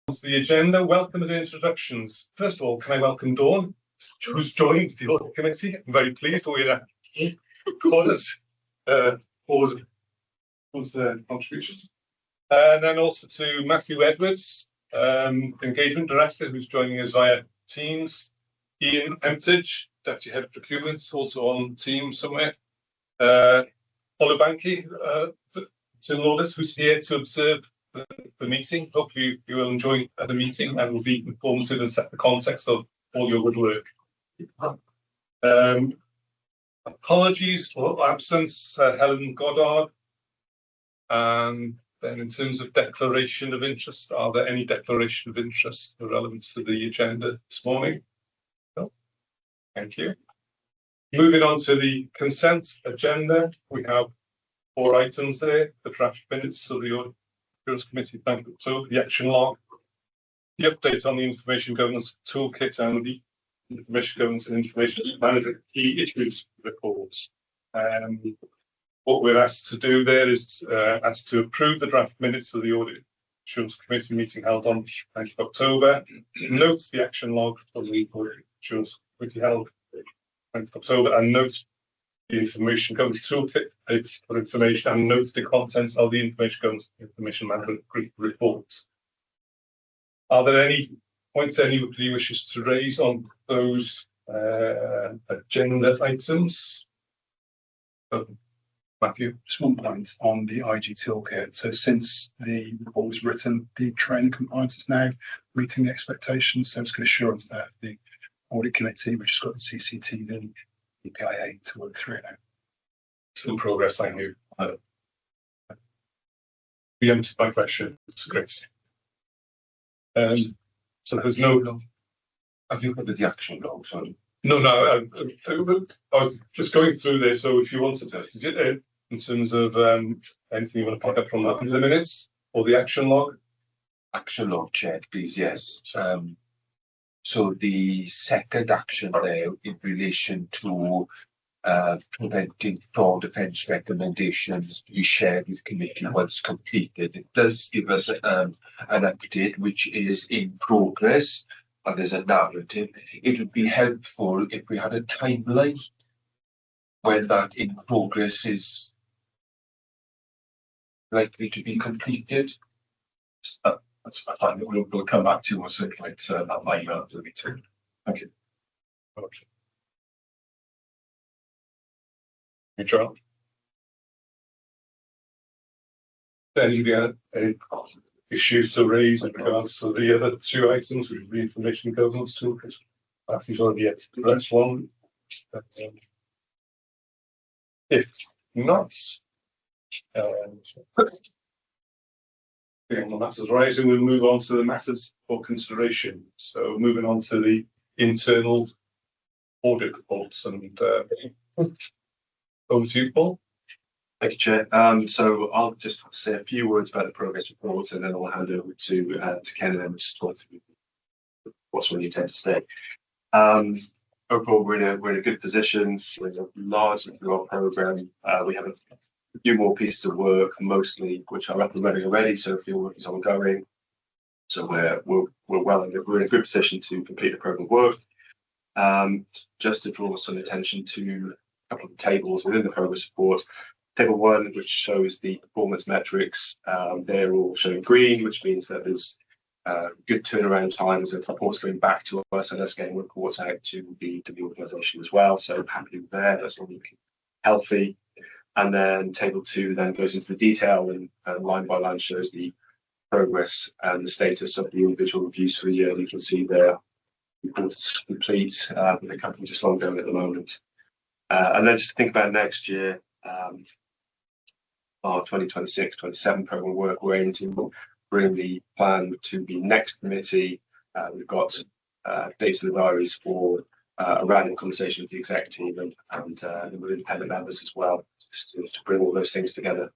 To the agenda, welcome and introductions. First of all, can I welcome Dawn, who's joined the audit committee. I'm very pleased we're Corner's contributions. And then also to Matthew Edwards, Engagement Director, who's joining us via Teams. Ian Emtage, Deputy Head of Procurement, also on Teams somewhere. Olubanki, Internal Audit, who's here to observe the meeting. Hopefully you will enjoy the meeting and will be informative and set the context of all your good work. Apologies for absence, Helen Goddard. And then in terms of declaration of interest, are there any declaration of interest relevant to the agenda this morning? No. Thank you. Moving on to the consent agenda, we have 4 items there: the draft minutes of the Audit Committee, so the action log, the update on the information governance toolkit, and the information governance and information management key issues reports. What we're asked to do there is asked to approve the draft minutes of the Audit Assurance Committee meeting held on 9th October, note the action log of the Audit Assurance Committee held 9th October, and note the information governance toolkit for information, and note the contents of the information governance information management group reports. Are there any points anybody wishes to raise on those agenda items? Matthew? Just one point on the IG toolkit. So since the report was written, the training compliance is now meeting the expectations. So it's good assurance that the audit committee, which has got the CCTV, EPIA to work through now. Still progress, I knew. Preempted my question. It's great. So there's no. Have you covered the action log? Sorry. No. I was just going through this. So if you wanted to, is it in terms of anything you want to pick up from that in the minutes or the action log? Action log, Chair, please. Yes. So the second action there in relation to preventing fraud offence recommendations to be shared with committee once completed. It does give us an update which is in progress, and there's a narrative. It would be helpful if we had a timeline when that in progress is likely to be completed. That's fine. We'll come back to you or circulate that by email after the meeting. Thank you. Okay. Hey, Charles. Any issues to raise in regards to the other 2 items, which is the information governance toolkit? That's already addressed one. If not, on the matters rising, we'll move on to the matters for consideration. So moving on to the internal audit reports, and over to you, Paul. Thank you, Chair. So I'll just say a few words about the progress report, and then I'll hand over to Ken and Emma to talk through what's on the agenda today. Overall, we're in a good position. We're largely through our programme. We have a few more pieces of work, mostly which are up and running already. So field work is ongoing. So we're in a good position to complete the programme work. Just to draw some attention to a couple of the tables within the progress report. Table 1, which shows the performance metrics, they're all showing green, which means that there's good turnaround times with reports going back to us and us getting reports out to the organisation as well. So happy with that. That's all looking healthy. And then table 2 then goes into the detail and line by line shows the progress and the status of the individual reviews for the year. You can see there reports complete with the company just ongoing at the moment. And then just think about next year, our 2026-27 programme work. We're aiming to bring the plan to the next committee. We've got dates in the diaries for a random conversation with the exec team and with independent members as well, just to bring all those things together.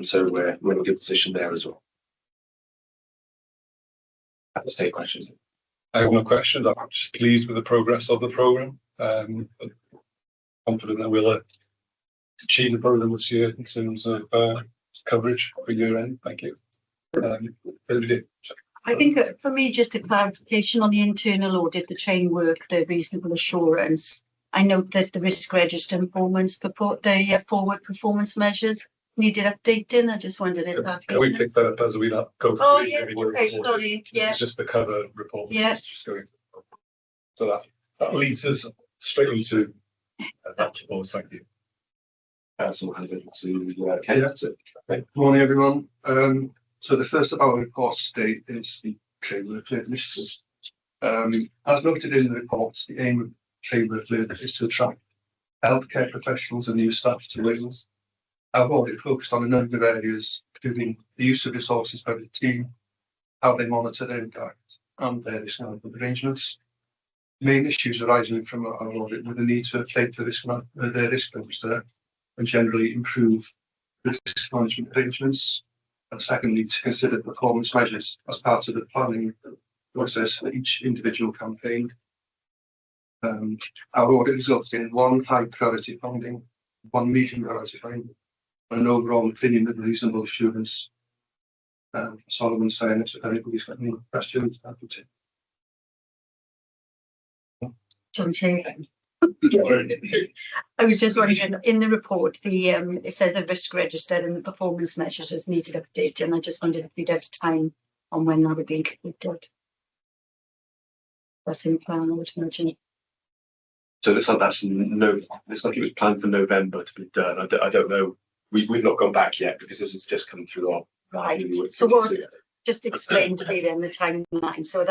So we're in a good position there as well. Let's take questions. I have no questions. I'm just pleased with the progress of the programme. Confident that we'll achieve the programme this year in terms of coverage for year end. Thank you. I think for me, just a clarification on the internal audit, the chain work, the reasonable assurance. I note that the risk register and the forward performance measures needed updating. I just wondered if that. Can we pick that up as we go through? Oh yeah, every new okay, report? sorry, yeah. This is just the cover report. Yeah. It's just going through. So that leads us straight into that report. Thank you. So we'll hand over to Kate. Good morning, everyone. So the first of our reports today is the trade workload initiative. As noted in the reports, the aim of trade workload is to attract healthcare professionals and new staff to Wales. Our audit focused on a number of areas, including the use of resources by the team, how they monitor their impact, and their risk management arrangements. Main issues arising from our audit were the need to update their risk register and generally improve risk management arrangements. And secondly, to consider performance measures as part of the planning process for each individual campaign. Our audit resulted in 1 high priority finding, 1 medium priority finding, and an overall opinion of reasonable assurance. Solomon saying if anybody's got any questions, happy to. I was just wondering, in the report, it said the risk register and the performance measures is needed updating, and I just wondered if you'd have time on when that would be completed. That's in plan, I would imagine. So it looks like looks like it was planned for November to be done. I don't know. We've not gone back yet because this has just come through our. Right. So what? Just explain to me then the timeline. So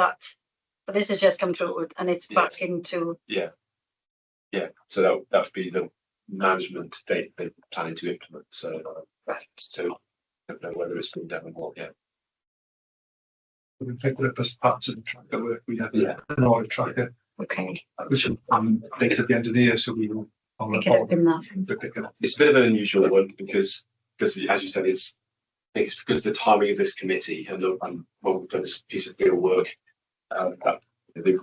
this has just come through and it's back into. Yeah. So that would be the management date they're planning to implement. So right. So I don't know whether it's been done or not yet. We picked it up as part of the tracker work. We have an audit tracker, Okay. which will update at the end of the year. So we will Pick it up in that. pick it up. It's a bit of an unusual one because as you said, I think it's because of the timing of this committee and when we've done this piece of real work that they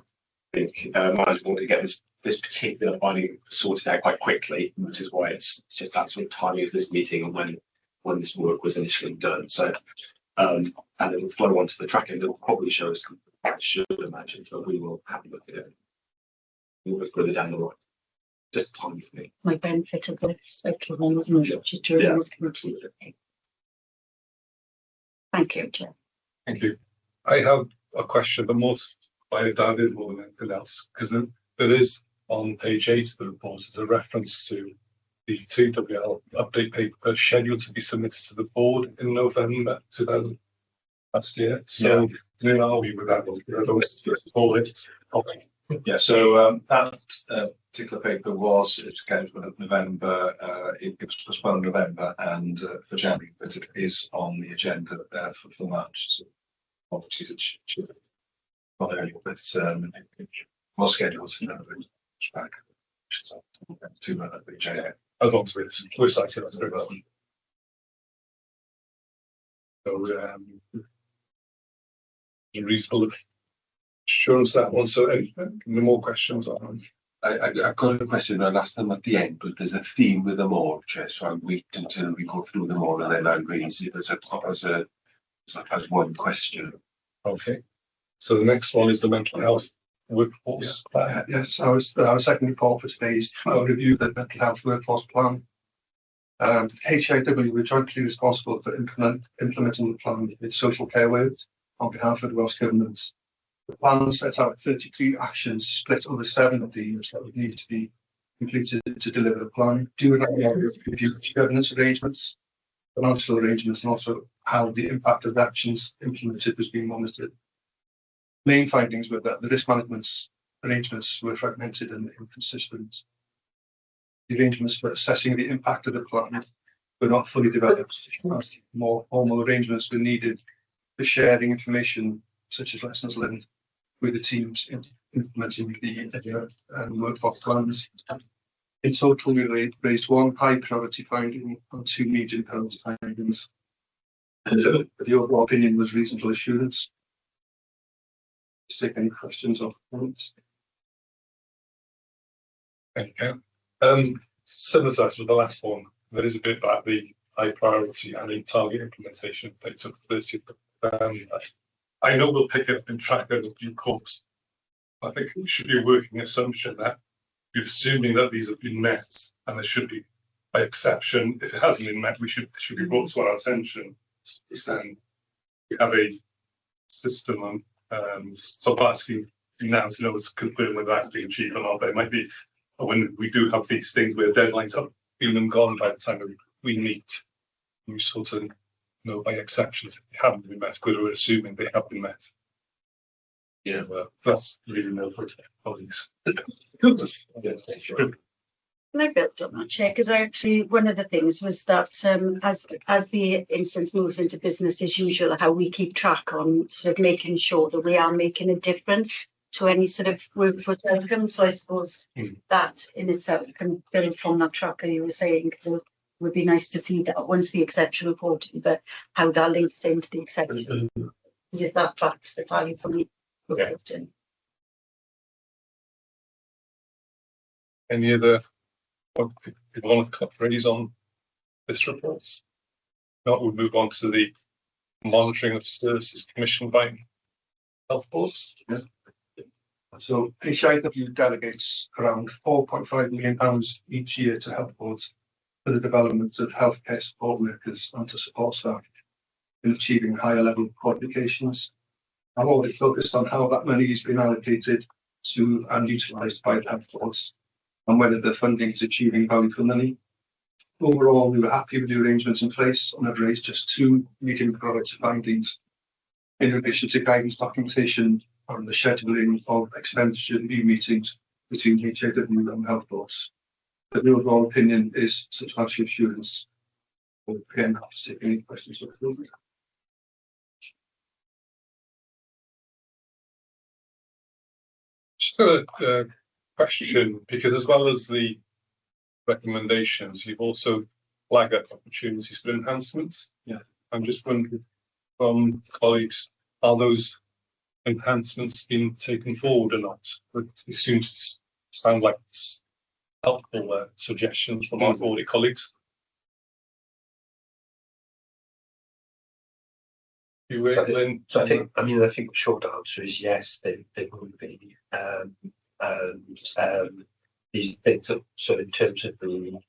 think management want to get this particular finding sorted out quite quickly, which is why it's just that sort of timing of this meeting and when this work was initially done. So and it will flow onto the tracking. It will probably show us. I should imagine, so we will have a look at it. We'll look further down the line. Just time for me. My benefit of this, okay, then isn't it? Just during this committee. Thank you, Chair. Thank you. I have a question, but most by David more than anything else, because there is on page 8 of the report is a reference to the TWL update paper scheduled to be submitted to the board in November 2000 last year. So where are we with that? Yeah, so that particular paper was scheduled for November. It was postponed in November and for January, but it is on the agenda for March. So apologies, it should have gone earlier, but it was scheduled to back to the JA. As long as we're cited, that's very well. So reasonable assurance that one. So any more questions on? I've got a question. I'll ask them at the end, but there's a theme with them all, Chair. So I'll wait until we go through them all and then I'll raise it as one question. Okay. So the next one is the mental health workforce plan. Yes, our second report for today is our review of the mental health workforce plan. HEIW were jointly responsible for implementing the plan with social care workers on behalf of the Welsh Government. The plan sets out 33 actions split over 7 themes that would need to be completed to deliver the plan. Do that review governance arrangements, financial arrangements, and also how the impact of the actions implemented was being monitored. Main findings were that the risk management arrangements were fragmented and inconsistent. The arrangements for assessing the impact of the plan were not fully developed. More formal arrangements were needed for sharing information such as lessons learned with the teams implementing the workforce plans. In total, we raised 1 high priority finding and 2 medium priority findings. The overall opinion was reasonable assurance. To take any questions or comments. Thank you. Similar to with the last one, there is a bit about the high priority and the target implementation dates of 30th I know we'll pick up and track it in due course. I think it should be a working assumption that you're assuming that these have been met, and there should be, by exception, if it hasn't been met, should be brought to our attention. And we have a system, so I'm asking you now to know it's confirmed whether that's being achieved or not. But it might be when we do have these things where deadlines have been gone by the time we meet, we sort of know by exceptions if they haven't been met, because we're assuming they have been met. Yeah, well, that's really no for colleagues. And I built on that, Chair, because actually one of the things was that as the instance moves into business as usual, how we keep track on sort of making sure that we are making a difference to any sort of workforce outcomes. So I suppose that in itself can build upon that tracker you were saying, because it would be nice to see that once the exception reported, but how that links into the exception. Because if that backs the value from the reporting. Any other people want to phrase on this report? Not, we'll move on to the monitoring of services commissioned by health boards. Yeah. So HEIW delegates around £4.5 million each year to health boards for the development of healthcare support workers and to support staff in achieving higher level qualifications. I'm already focused on how that money has been allocated to and utilised by the health boards, and whether the funding is achieving value for money. Overall, we were happy with the arrangements in place and have raised just 2 medium priority findings in relation to guidance documentation on the scheduling of expenditure review meetings between HEIW and health boards. But the overall opinion is substantial assurance. Again, I'll take any questions. Just a question, because as well as the recommendations, you've also flagged up opportunities for enhancements. Yeah. I'm just wondering from colleagues, are those enhancements being taken forward or not? It seems to sound like helpful suggestions from our audit colleagues. So I think the short answer is yes, they will be. These things are, so in terms of the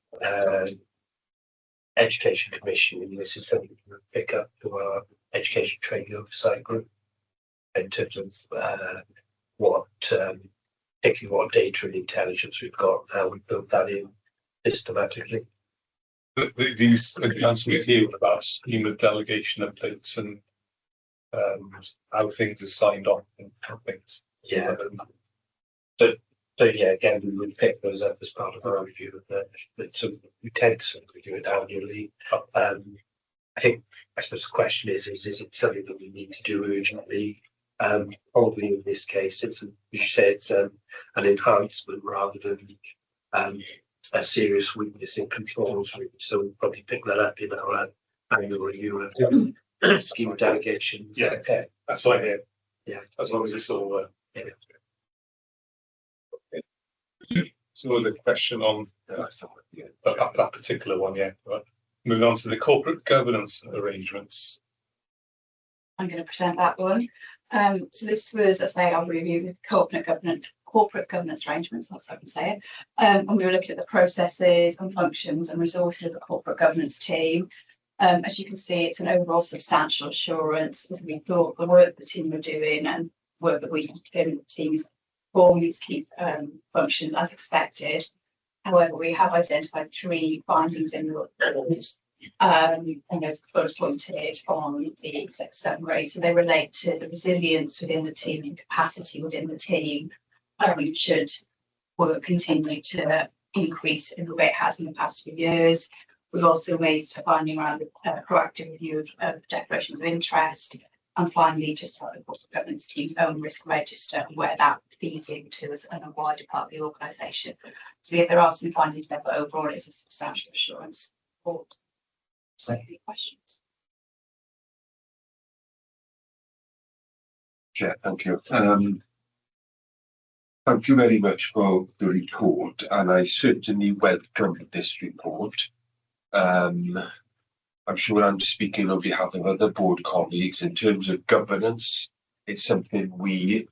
Education Commission, this is something we pick up to our Education Training Oversight Group in terms of particularly what data and intelligence we've got, how we build that in systematically. These enhancements here are about scheme of delegation updates and how things are signed off and things. Yeah. So yeah, again, we would pick those up as part of our review of that. So we tend to review it annually. I suppose the question is it something that we need to do urgently? Probably in this case, as you say, it's an enhancement rather than a serious weakness in controls. So we'll probably pick that up in our annual review of scheme delegations. Yeah, okay, that's fine. Yeah, as long as it's all. So the question on that particular one, yeah. But moving on to the corporate governance arrangements. I'm going to present that one. So this was, as I say, our review of corporate governance arrangements, that's how I can say it. And we were looking at the processes and functions and resources of the corporate governance team. As you can see, it's an overall substantial assurance as we thought the work the team were doing and work that we had to do with the teams perform these key functions as expected. However, we have identified 3 findings in the report, and those first pointed on the exec summary. So they relate to the resilience within the team and capacity within the team. Should work continue to increase in the way it has in the past few years. We've also raised a finding around a proactive review of declarations of interest. And finally, just about the corporate governance team's own risk register and where that feeds into as a wider part of the organisation. So yeah, there are some findings there, but overall it's a substantial assurance report. So any questions? Chair, thank you. Thank you very much for the report, and I certainly welcome this report. I'm sure I'm speaking on behalf of other board colleagues in terms of governance. it's something we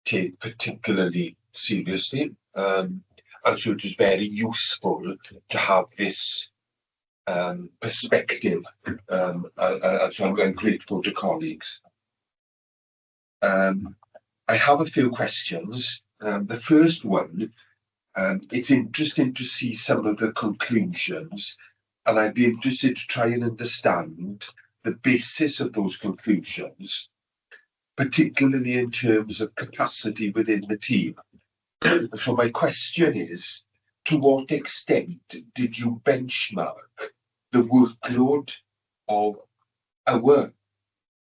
take particularly seriously. And so it was very useful to have this perspective. And so I'm grateful to colleagues. I have a few questions. The first one, it's interesting to see some of the conclusions, and I'd be interested to try and understand the basis of those conclusions, particularly in terms of capacity within the team. So my question is, to what extent did you benchmark the workload of our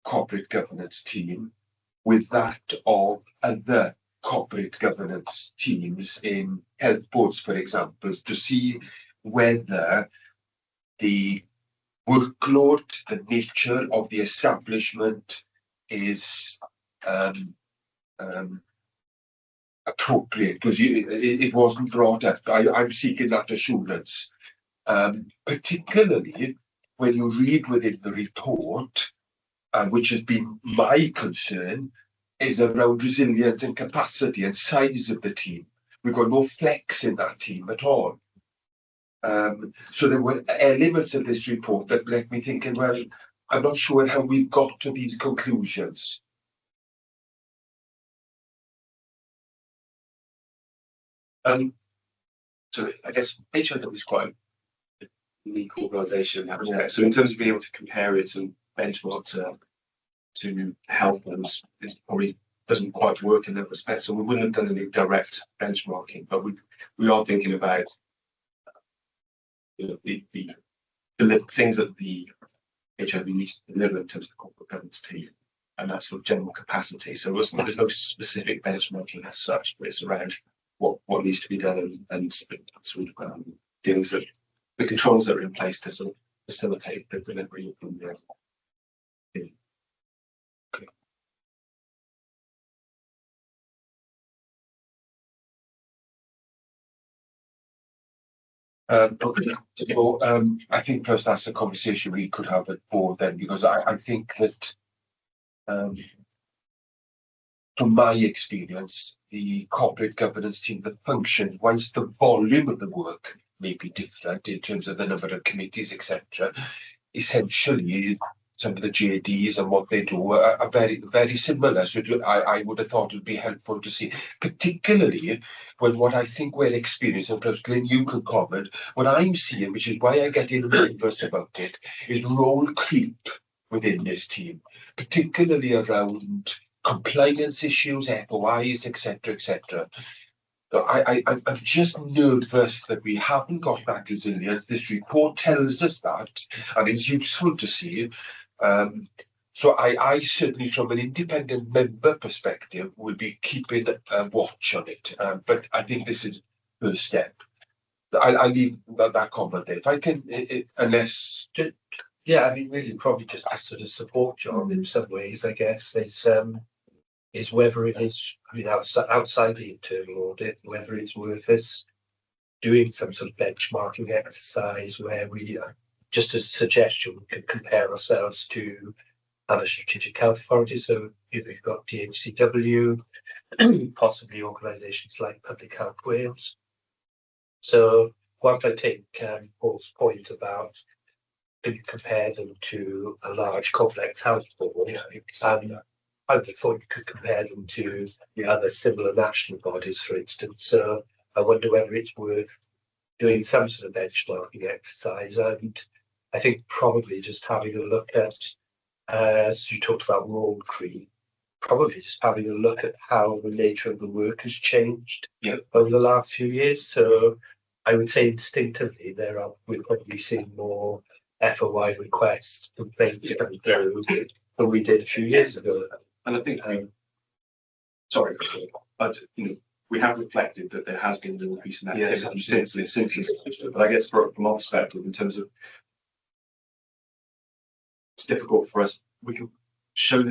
corporate governance team with that of other corporate governance teams in health boards, for example, to see whether the workload, the nature of the establishment is appropriate? Because it wasn't brought up. I'm seeking that assurance, particularly when you read within the report, which has been my concern, is around resilience and capacity and size of the team. We've got no flex in that team at all. So there were elements of this report that left me thinking, well, I'm not sure how we got to these conclusions. So I guess HEIW is quite a unique organisation. So in terms of being able to compare it and benchmark to health ones, it probably doesn't quite work in that respect. So we wouldn't have done any direct benchmarking, but we are thinking about the things that the HEIW needs to deliver in terms of the corporate governance team and that sort of general capacity. So there's no specific benchmarking as such, but it's around what needs to be done and sort of things that the controls that are in place to sort of facilitate the delivery of the I think perhaps that's a conversation we could have at board then, because I think that from my experience, the corporate governance team, the function, whilst the volume of the work may be different in terms of the number of committees, etc., essentially some of the JDs and what they do are very, very similar. So I would have thought it would be helpful to see, particularly when what I think we're experiencing, and perhaps Glyn, you can comment, what I'm seeing, which is why I get nervous about it, is role creep within this team, particularly around compliance issues, FOIs, etc., etc. So I'm just nervous that we haven't got that resilience. This report tells us that, and it's useful to see. So I certainly, from an independent member perspective, will be keeping a watch on it. But I think this is the first step. I'll leave that comment there. If I can, unless... Yeah, I mean, really, probably just a sort of support job in some ways, I guess, is whether it is, I mean, outside the internal audit, whether it's worth us doing some sort of benchmarking exercise where we, just as a suggestion, we could compare ourselves to other strategic health authorities. So you've got HEIW, possibly organisations like Public Health Wales. So whilst I take Paul's point about compare them to a large complex health board, I would have thought you could compare them to other similar national bodies, for instance. So I wonder whether it's worth doing some sort of benchmarking exercise. And I think probably just having a look at, as you talked about role creep, probably just having a look at how the nature of the work has changed over the last few years. So I would say instinctively we're probably seeing more FOI requests, complaints coming through than we did a few years ago. And I think, sorry, but we have reflected that there has been an increase in activity since this. But I guess from our perspective, in terms of, it's difficult for us. We can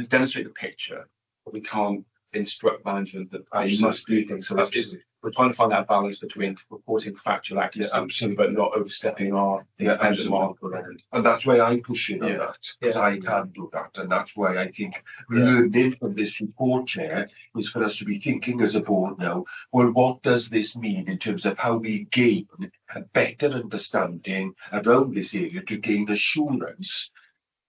demonstrate the picture, but we can't instruct management that you must do things. So we're trying to find that balance between reporting factual accuracy, but not overstepping our independent mark around. And that's why I push in on that, because I can do that. And that's why I think learning from this report, Chair, is for us to be thinking as a board now, well, what does this mean in terms of how we gain a better understanding around this area to gain assurance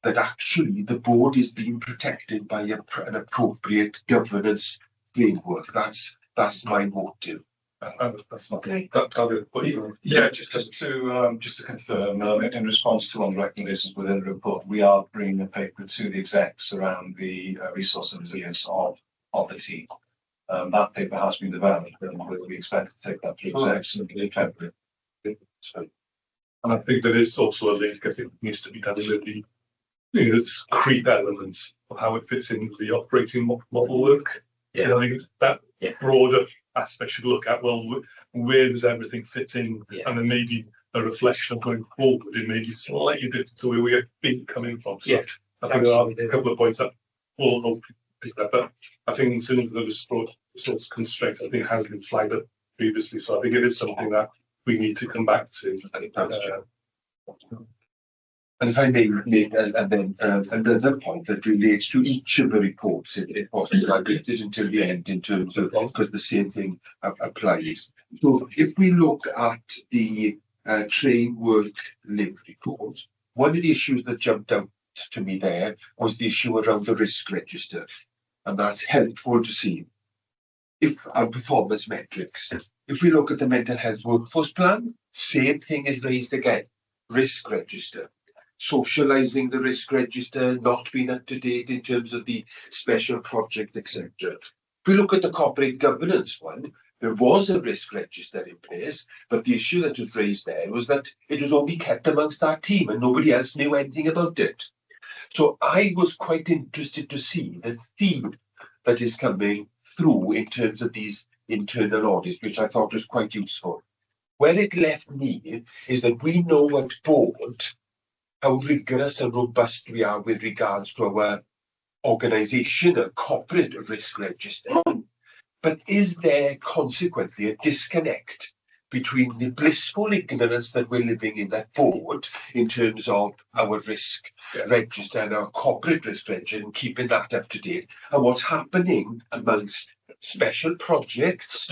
that actually the board is being protected by an appropriate governance framework. That's my motive. That's not great. Yeah, just to confirm, in response to one of the recommendations within the report, we are bringing a paper to the execs around the resource and resilience of the team. That paper has been developed, and we expect to take that to execs in February. And I think there is also a link, I think, needs to be done with the it's creep elements of how it fits into the operating model work. Yeah. I think that broader aspect should look at, well, where does everything fit in? Yeah. And then maybe a reflection going forward, it may be slightly different to where we're coming from. So Yeah. I think there are a couple of points that will pick that up. I think in terms of the resource constraints, I think it has been flagged up previously. So I think it is something that we need to come back to. And if I may make another point that relates to each of the reports, if possible, I'll leave it until the end in terms of, because the same thing applies. So if we look at the train work live report, one of the issues that jumped out to me there was the issue around the risk register. And that's helpful to see. If our performance metrics, if we look at the mental health workforce plan, same thing is raised again, risk register. Socialising the risk register, not being up to date in terms of the special project, etc. If we look at the corporate governance one, there was a risk register in place, but the issue that was raised there was that it was only kept amongst our team and nobody else knew anything about it. So I was quite interested to see the theme that is coming through in terms of these internal audits, which I thought was quite useful. Where it left me is that we know at board how rigorous and robust we are with regards to our organisational corporate risk register. But is there consequently a disconnect between the blissful ignorance that we're living in at board in terms of our risk register and our corporate risk register and keeping that up to date, and what's happening amongst special projects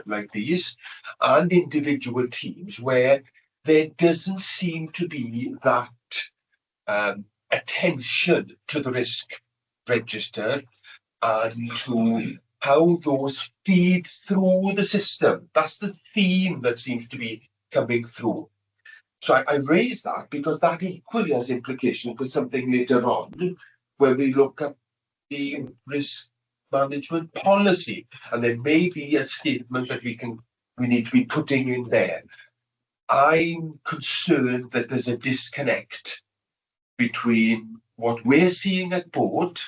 like these and individual teams where there doesn't seem to be that attention to the risk register and to how those feed through the system. That's the theme that seems to be coming through. So I raise that because that equally has implications for something later on when we look at the risk management policy, and there may be a statement that we need to be putting in there. I'm concerned that there's a disconnect between what we're seeing at board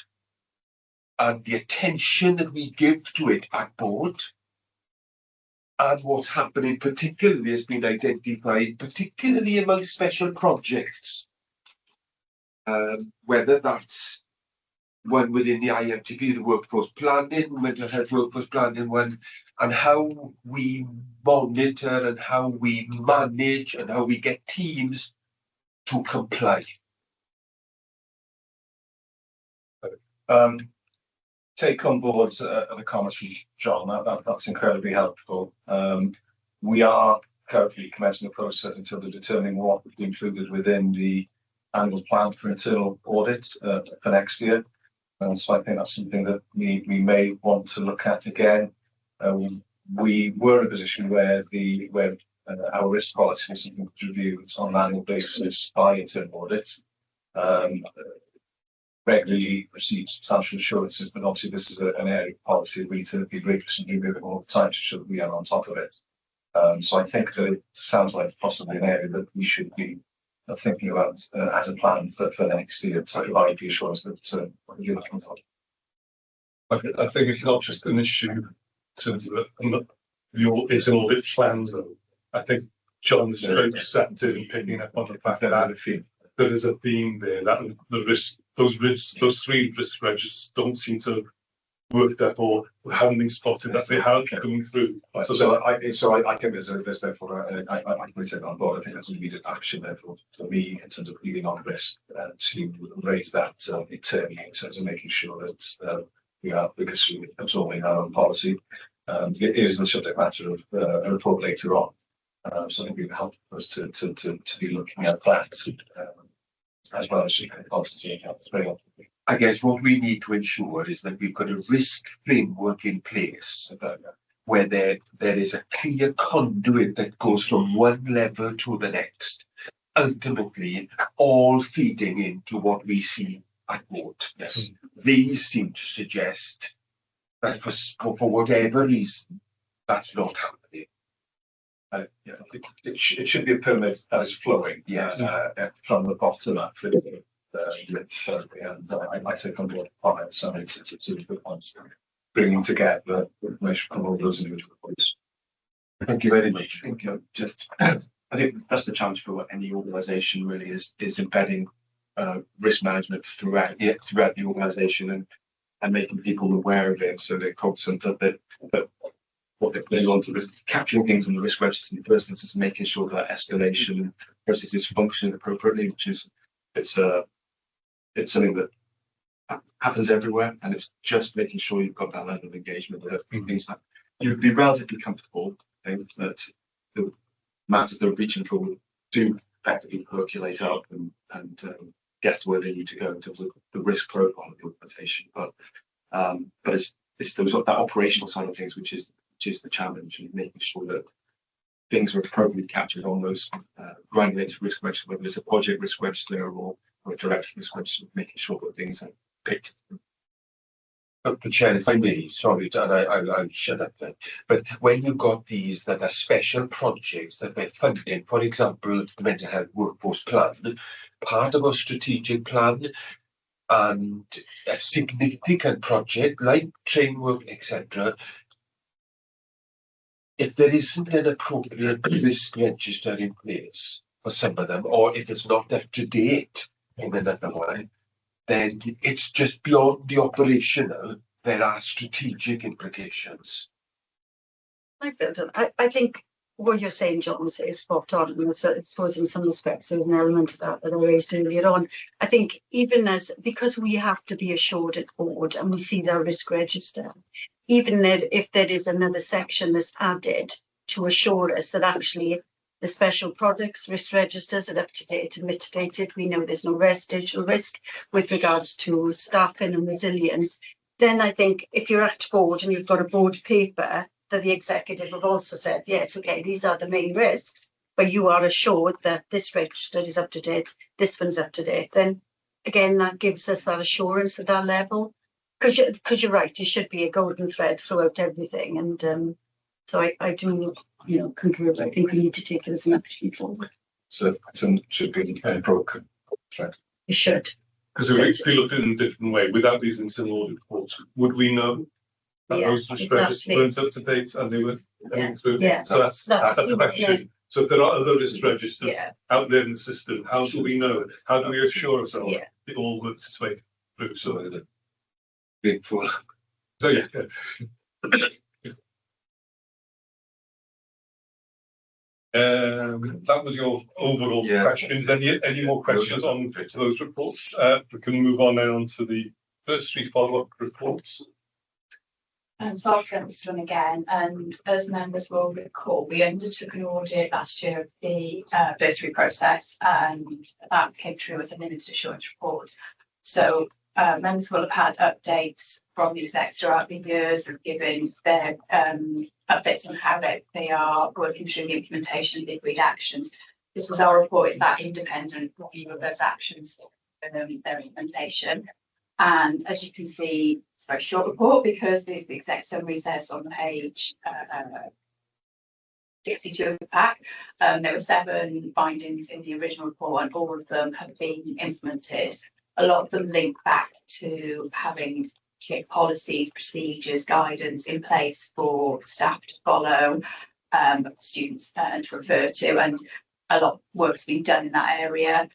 and the attention that we give to it at board and what's happening, particularly has been identified, particularly among special projects, whether that's one within the IMTP, the workforce planning, mental health workforce planning one, and how we monitor and how we manage and how we get teams to comply. Take on board the comments from John. That's incredibly helpful. We are currently commencing the process until determining what would be included within the annual plan for internal audit for next year. And so I think that's something that we may want to look at again. We were in a position where our risk policy was reviewed on an annual basis by internal audit. Regularly receive substantial assurances, but obviously this is an area of policy we need to be rigorous and do it all the time to ensure that we are on top of it. So I think that it sounds like possibly an area that we should be thinking about as a plan for next year to provide the assurance that you're looking for. I think it's not just an issue to it's an audit plan. I think John's very receptive in picking up on the fact that there is a theme there that the risk, those three risk registers don't seem to worked up or hadn't been spotted that they had coming through. Right, So so I think there's therefore I can take that on board. I think that's immediate action therefore for me in terms of leading on risk to raise that internally in terms of making sure that we are absorbing our own policy. It is the subject matter of a report later on. So I think it would help us to be looking at that as well as policy. I guess what we need to ensure is that we've got a risk framework in place where there is a clear conduit that goes from one level to the next, ultimately all feeding into what we see at Audit. Yes. These seem to suggest that for whatever reason, that's not happening. Yeah, it should be a pyramid that is flowing from the bottom up. And I take on board on it, so it's a good one. Bringing together information from all those individual points. Thank you very much. I think I think that's the challenge for any organisation really is embedding risk management throughout the organisation and making people aware of it so they're cognizant that what they're putting on to capturing things in the risk register in the first instance, making sure that escalation processes function appropriately, which is it's something that happens everywhere, and it's just making sure you've got that level of engagement that things like you'd be relatively comfortable that the matters they're reaching for do effectively percolate up and get to where they need to go in terms of the risk profile of the organisation. But it's those that operational side of things which is the challenge, and making sure that things are appropriately captured on those granulated risk register, whether it's a project risk register or a direct risk register, making sure that things are picked. But Chair, if I may, sorry, and I'll shut up then. But when you've got these that are special projects that we're funding, for example, the mental health workforce plan, part of our strategic plan, and a significant project like train work, etc. If there isn't an appropriate risk register in place for some of them, or if it's not up to date in another one, then it's just beyond the operational. There are strategic implications. I think what you're saying, John, is spot on. And I suppose in some respects there's an element of that I raised earlier on. I think because we have to be assured at board and we see their risk register, even if there is another section that's added to assure us that actually the special products risk registers are up to date and mitigated, we know there's no residual risk with regards to staffing and resilience, then I think if you're at board and you've got a board paper that the executive have also said, yes, okay, these are the main risks, but you are assured that this register is up to date, this one's up to date, then again, that gives us that assurance at that level. Because you're right, it should be a golden thread throughout everything. And so I do, concur. I think we need to take it as an action forward. So it should be a broken thread. It should. Because if we looked at it in a different way, without these internal audit reports, would we know that those registers weren't up to date and they were coming through? Yeah. So that's a question. Yeah. So if there are other risk registers out there in the system, how do we know? How do we assure ourselves it all works its way through? So Big fool. So yeah. That was your overall questions. Any more questions on those reports? We can move on now to the first three follow-up reports. So I'll present this one again, and as members will recall, we undertook an audit last year of the bursary process, and that came through as a minutes assurance report. So members will have had updates from the execs throughout the years of giving their updates on how they are working through the implementation of the agreed actions. This was our report, is that independent review of those actions, their implementation. And as you can see, it's a very short report because the exec summary says on page 62 of the pack, there were 7 findings in the original report and all of them have been implemented. A lot of them link back to having policies, procedures, guidance in place for staff to follow, students to refer to, and a lot of work's been done in that area.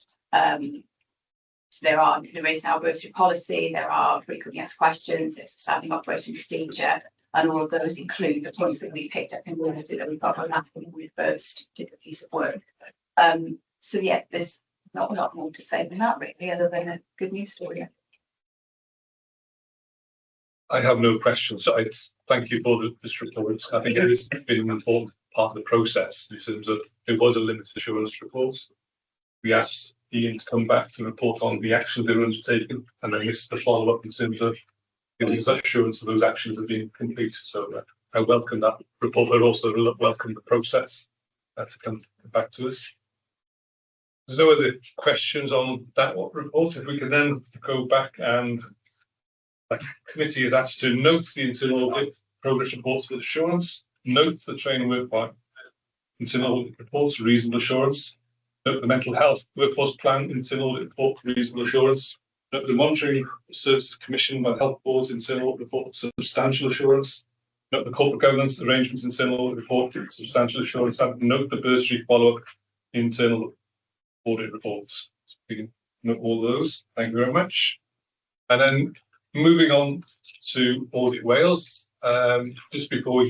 So there is now bursary policy, there are frequently asked questions, there's a standing operating procedure, and all of those include the points that we picked up in the audit that we got on that when we first did the piece of work. So yeah, there's not a lot more to say than that really, other than a good news story. I have no questions. So I thank you for this report. I think it has been an important part of the process in terms of it was a limited assurance report. We asked Ian to come back to report on the actions they were taken, and then this is the follow-up in terms of giving us that assurance that those actions have been completed. So I welcome that report, but also welcome the process to come back to us. There's no other questions on that report. If we can then go back, and the committee is asked to note the internal audit progress reports with assurance, note the training work by internal audit reports, reasonable assurance, note the mental health workforce plan, internal audit report, reasonable assurance, note the monitoring services commissioned by health boards, internal audit report, substantial assurance, note the corporate governance arrangements, internal audit report, substantial assurance, and note the bursary follow-up, internal audit reports. So we can note all those. Thank you very much. And then moving on to Audit Wales, just before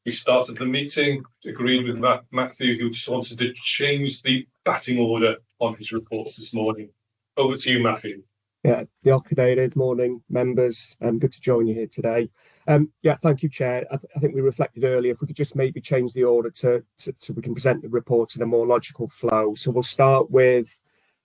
we started the meeting, agreed with Matthew, who just wanted to change the batting order on his reports this morning. Over to you, Matthew. Yeah, the Agored morning, members. Good to join you here today. Yeah, thank you, Chair. I think we reflected earlier, if we could just maybe change the order so we can present the reports in a more logical flow. So we'll start with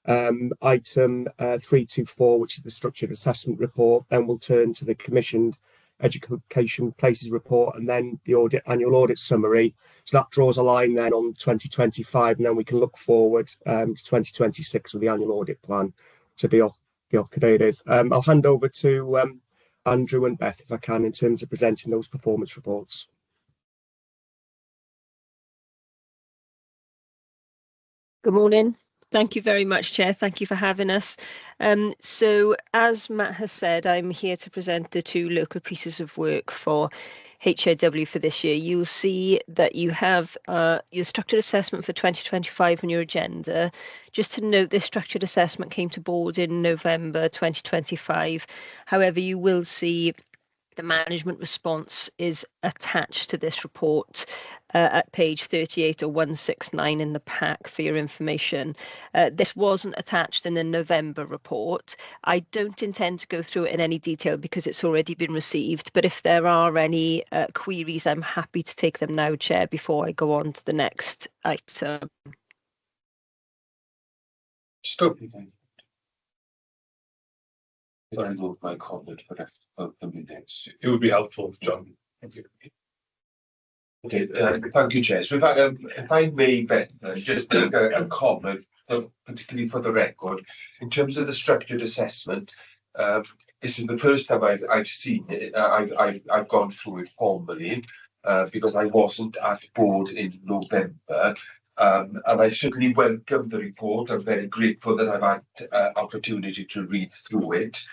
item 324, which is the structured assessment report. Then we'll turn to the commissioned education places report, and then the annual audit summary. So that draws a line then on 2025, and then we can look forward to 2026 with the annual audit plan to the Agored. I'll hand over to Andrew and Beth, if I can, in terms of presenting those performance reports. Good morning. Thank you very much, Chair. Thank you for having us. So, as Matt has said, I'm here to present the two local pieces of work for HEIW for this year. You'll see that you have your structured assessment for 2025 on your agenda. Just to note, this structured assessment came to board in November 2025. However, you will see the management response is attached to this report at page 38 or 169 in the pack for your information. This wasn't attached in the November report. I don't intend to go through it in any detail because it's already been received, but if there are any queries, I'm happy to take them now, Chair, before I go on to the next item. Stop. I wrote my comment for the minutes. It would be helpful, John. Thank you. Okay, thank you, Chair. So if I may, Beth, just make a comment, particularly for the record, in terms of the structured assessment. This is the first time I've seen it. I've gone through it formally because I wasn't at board in November. And I certainly welcome the report. I'm very grateful that I've had opportunity to read through it.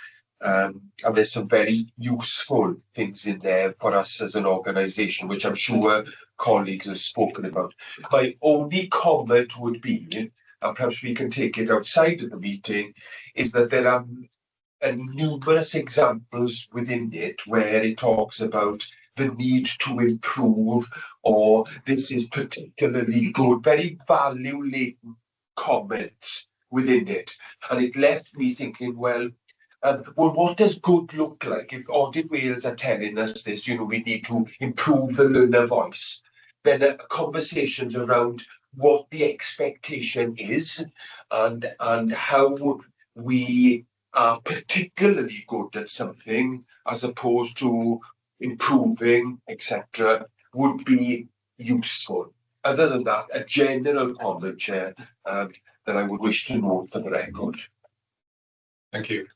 And there's some very useful things in there for us as an organisation, which I'm sure colleagues have spoken about. My only comment would be, and perhaps we can take it outside of the meeting, is that there are numerous examples within it where it talks about the need to improve, or this is particularly good, very value-laden comments within it. And it left me thinking, well, what does good look like? If Audit Wales are telling us this, we need to improve the learner voice, then conversations around what the expectation is and how we are particularly good at something as opposed to improving, etc., would be useful. Other than that, a general comment, Chair, that I would wish to note for the record. Thank you.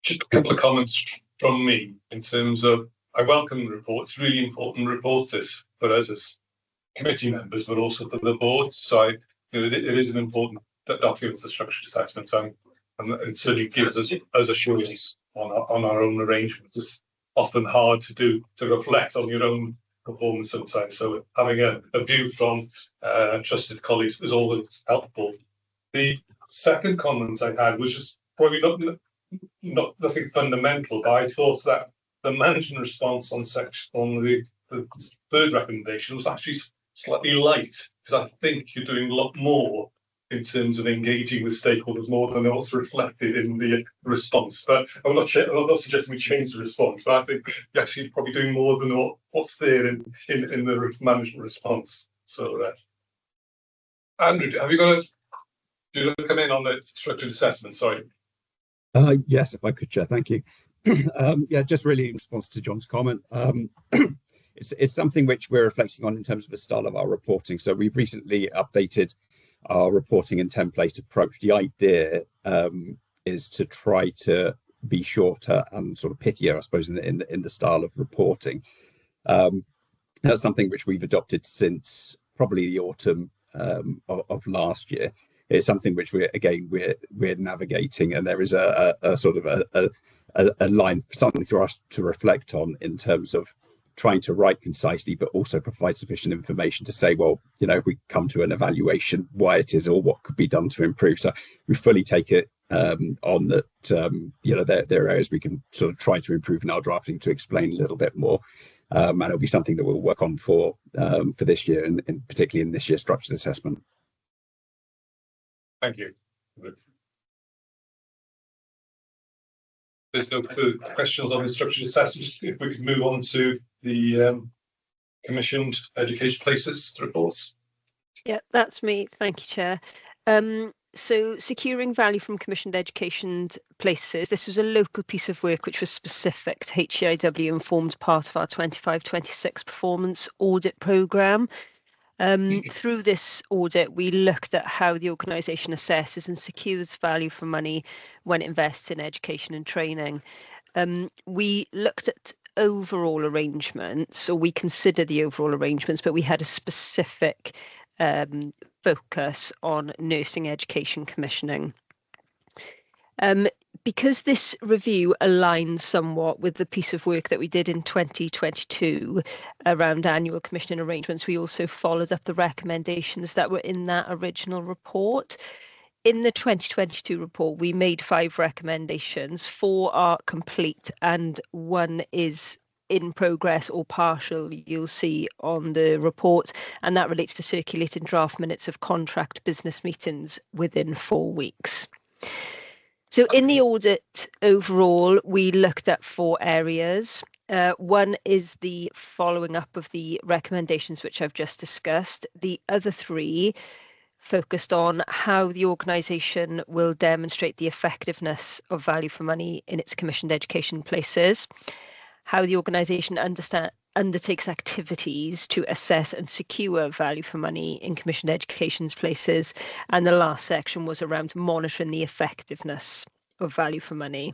Just a couple of comments from me in terms of, I welcome the report. It's really important report this for us as committee members, but also for the board. So it is an important document, the structured assessment, and it certainly gives us assurance on our own arrangements. It's often hard to do, to reflect on your own performance sometimes. So having a view from trusted colleagues is always helpful. second comment I had was just probably not nothing fundamental, but I thought that the management response on the third recommendation was actually slightly light, because I think you're doing a lot more in terms of engaging with stakeholders more than what's reflected in the response. But I'm not suggesting we change the response, but I think you're actually probably doing more than what's there in the management response. So, Andrew, have you got do you want to come in on the structured assessment? Sorry. Yes, if I could, Chair, thank you. Yeah, just really in response to John's comment. It's something which we're reflecting on in terms of the style of our reporting. So we've recently updated our reporting and template approach. The idea is to try to be shorter and sort of pithier, I suppose, in the style of reporting. That's something which we've adopted since probably the autumn of last year. It's something which we're navigating, and there is a sort of a line, something for us to reflect on in terms of trying to write concisely, but also provide sufficient information to say, well, you know, if we come to an evaluation, why it is or what could be done to improve. So we fully take it on that, you know, there are areas we can sort of try to improve in our drafting to explain a little bit more. And it'll be something that we'll work on for this year, and particularly in this year's structured assessment. Thank you. There's no further questions on the structured assessment. If we could move on to the commissioned education places reports. Yeah, that's me. Thank you, Chair. So securing value from commissioned education places. This was a local piece of work which was specific to HEIW and formed part of our 25-26 performance audit programme. Through this audit, we looked at how the organisation assesses and secures value for money when it invests in education and training. We looked at overall arrangements, or we considered the overall arrangements, but we had a specific focus on nursing education commissioning. Because this review aligns somewhat with the piece of work that we did in 2022 around annual commissioning arrangements, we also followed up the recommendations that were in that original report. In the 2022 report, we made 5 recommendations. 4 are complete and 1 is in progress or partial, you'll see on the report, and that relates to circulating draft minutes of contract business meetings within 4 weeks. So in the audit overall, we looked at 4 areas. 1 is the following up of the recommendations which I've just discussed. The other 3 focused on how the organisation will demonstrate the effectiveness of value for money in its commissioned education places, how the organisation undertakes activities to assess and secure value for money in commissioned education places, and the last section was around monitoring the effectiveness of value for money.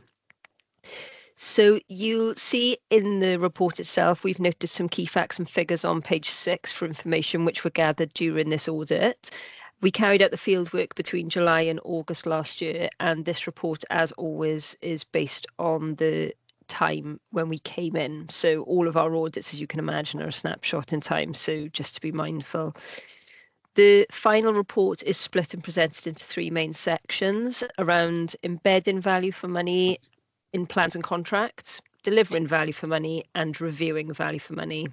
So you'll see in the report itself, we've noted some key facts and figures on page 6 for information which were gathered during this audit. We carried out the fieldwork between July and August last year, and this report, as always, is based on the time when we came in. So all of our audits, as you can imagine, are a snapshot in time, so just to be mindful. The final report is split and presented into 3 main sections around embedding value for money in plans and contracts, delivering value for money, and reviewing value for money.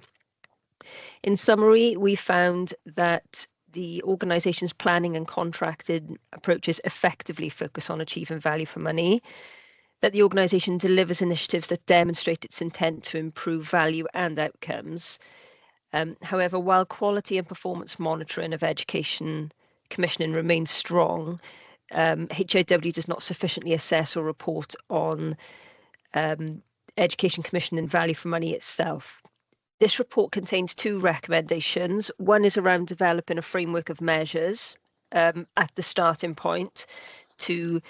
In summary, we found that the organisation's planning and contracted approaches effectively focus on achieving value for money, that the organisation delivers initiatives that demonstrate its intent to improve value and outcomes. However, while quality and performance monitoring of education commissioning remains strong, HEIW does not sufficiently assess or report on education commissioning value for money itself. This report contains 2 recommendations. 1 is around developing a framework of measures at the starting point to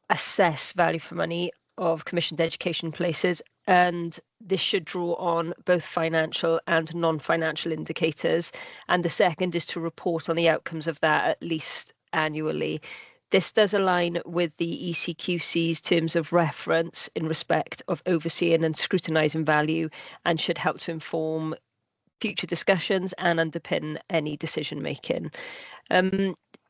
assess value for money of commissioned education places, and this should draw on both financial and non-financial indicators. And the second is to report on the outcomes of that at least annually. This does align with the ECQC's terms of reference in respect of overseeing and scrutinising value, and should help to inform future discussions and underpin any decision making.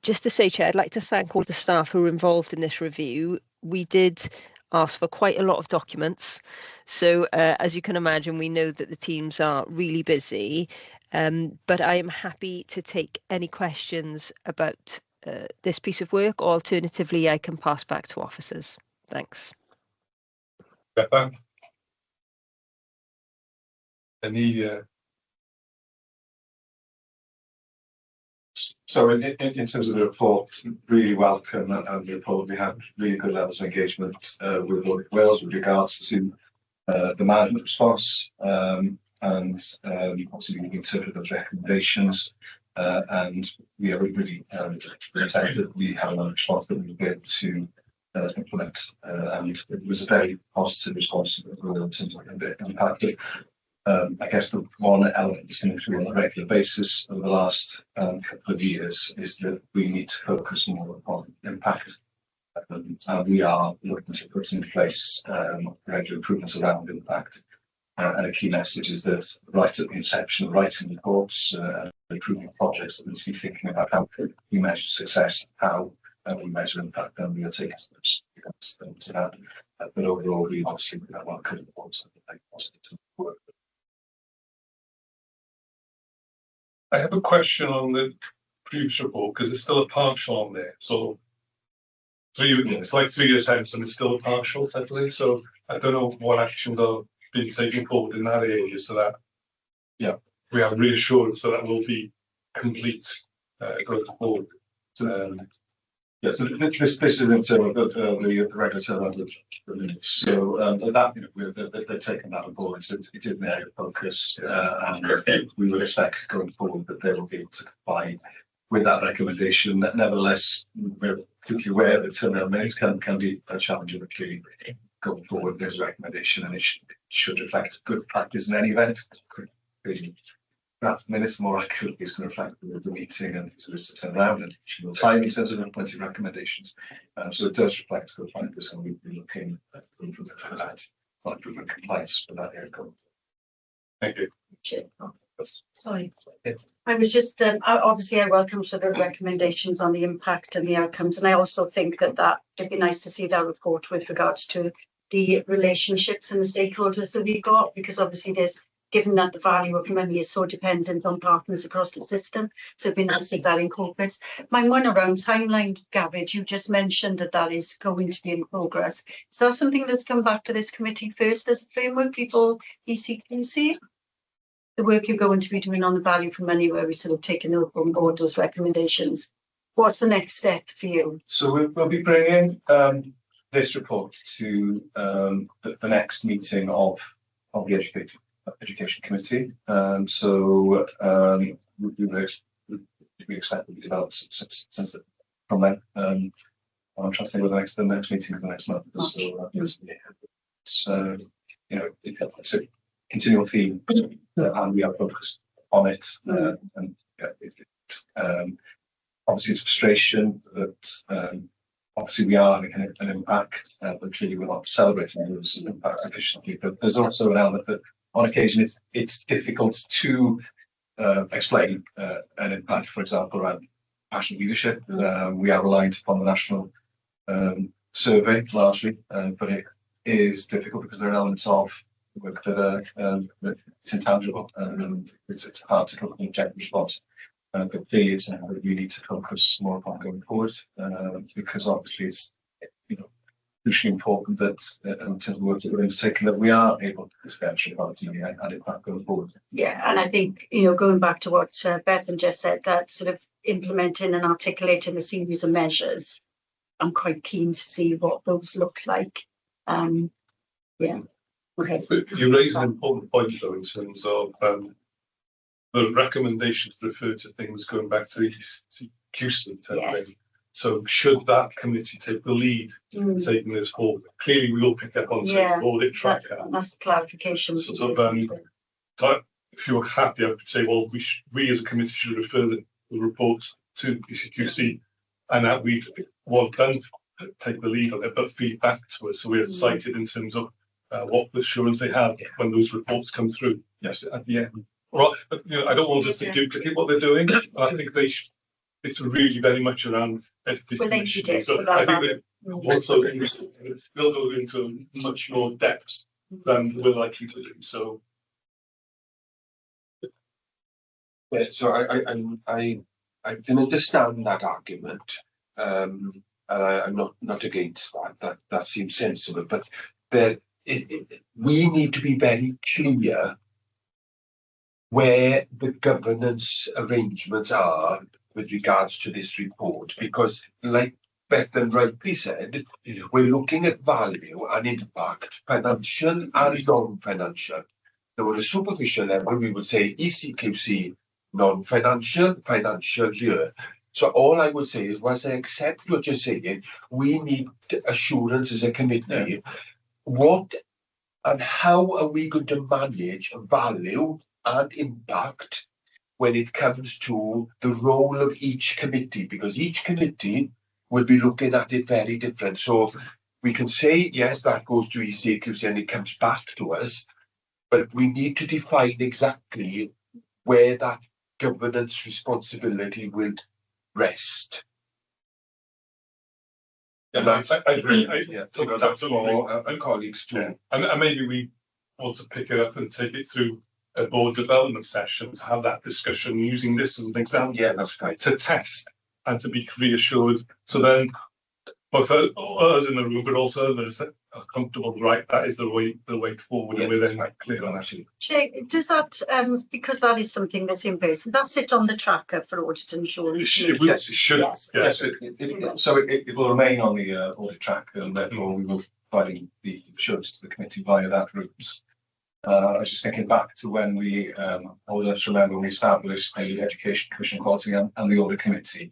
just to say, Chair, I'd like to thank all the staff who were involved in this review. We did ask for quite a lot of documents. So as you can imagine, we know that the teams are really busy, but I am happy to take any questions about this piece of work, or alternatively, I can pass back to officers. Thanks. Stefan? Any So in terms of the report, really welcome and the report. We had really good levels of engagement with Audit Wales with regards to the management response, and obviously we interpret those recommendations, and we are really excited that we have a response that we'll be able to implement, and it was a very positive response in terms of the impact. I guess the one element that's coming through on a regular basis over the last couple of years is that we need to focus more on impact, and we are looking to put in place regular improvements around impact. And a key message is that right at the inception of writing reports and improving projects, that we need to be thinking about how we measure success, how we measure impact, and we are taking steps to that. But overall, we obviously have one good reports that are positive work. I have a question on the previous report because there's still a partial on there. So it's like 3 years hence and it's still a partial technically. So I don't know what actions are being taken forward in that area so that we have reassurance that that will be complete going forward. Yes, so this isn't the regulatory limits. So that they've taken that on board. So it is an area of focus, and we would expect going forward that they will be able to comply with that recommendation. Nevertheless, we're completely aware that minutes can be a challenge, but clearly going forward there's a recommendation, and it should reflect good practice in any event. Perhaps minutes more accurately is going to reflect the meeting and sort of turn around and time in terms of implementing recommendations. So it does reflect good practice, and we'll be looking at improvement for that, not improvement compliance for that area. Thank you. Sorry, I was just obviously I welcome sort of recommendations on the impact and the outcomes, and I also think that it'd be nice to see that report with regards to the relationships and the stakeholders that we've got, because obviously there's, given that the value of money is so dependent on partners across the system. So it'd be nice to see that incorporates. My one around timeline, Garage, you just mentioned that is going to be in progress. Is that something that's come back to this committee first as a framework before ECQC? The work you're going to be doing on the value for money, where we sort of taken on board those recommendations. What's the next step for you? So we'll be bringing this report to the next meeting of the Education Committee. So we expect to be developed since from then. I'm trying to think whether the next meeting is the next month. So it's a continual theme, and we are focused on it. And obviously, it's frustration that obviously we are having an impact, but clearly we're not celebrating those impacts efficiently. But there's also an element that on occasion it's difficult to explain an impact, for example, around passion leadership. We are reliant upon the national survey largely, but it is difficult because there are elements of work that it's intangible, and it's hard to come up with an objective response. But clearly it's something that we need to focus more upon going forward, because obviously it's crucially important that in terms of work that we're undertaking, that we are able to exponentially and impact going forward. Yeah, and I think going back to what Bethan just said, that sort of implementing and articulating a series of measures, I'm quite keen to see what those look like. Okay. But you raise an important point though in terms of the recommendations refer to things going back to ECQC type thing. So should that committee take the lead in taking this forward? Clearly we all pick up on audit tracker. That's clarification. Sort of if you're happy, I would say, well, we as a committee should refer the report to ECQC, and that we want them to take the lead on it, but feedback to us, so we're cited in terms of what assurance they have when those reports come through. Yes, at the end. Right, but I don't want us to duplicate what they're doing. I think they should. it's really very much around definition. So I think that also they'll go into much more depth than we're likely to do. So yeah, so I can understand that argument, and I'm not against that. That seems sensible, but we need to be very clear where the governance arrangements are with regards to this report, because like Bethan rightly said, we're looking at value and impact, financial and non-financial. Now, at a superficial level, we would say ECQC, non-financial, financial here. So all I would say is, whilst I accept what you're saying, we need assurance as a committee. What and how are we going to manage value and impact when it comes to the role of each committee? Because each committee will be looking at it very different. So we can say, yes, that goes to ECQC and it comes back to us, but we need to define exactly where that governance responsibility will rest. And I agree. That's for our colleagues too. Yeah. And maybe we want to pick it up and take it through a board development session to have that discussion using this as an example. Yeah, that's right. To test and to be reassured. So then both us in the room, but also others are comfortable, right? That is the way forward, and we're then clear on that. Jay, does that, because that is something that's in place, does that sit on the tracker for audit and assurance? Yes, it should. Yes, so it will remain on the audit track, and therefore we will be providing the assurance to the committee via that route. I was just thinking back to when we, all of us remember, we established the Education Commission Quality and the Audit Committee,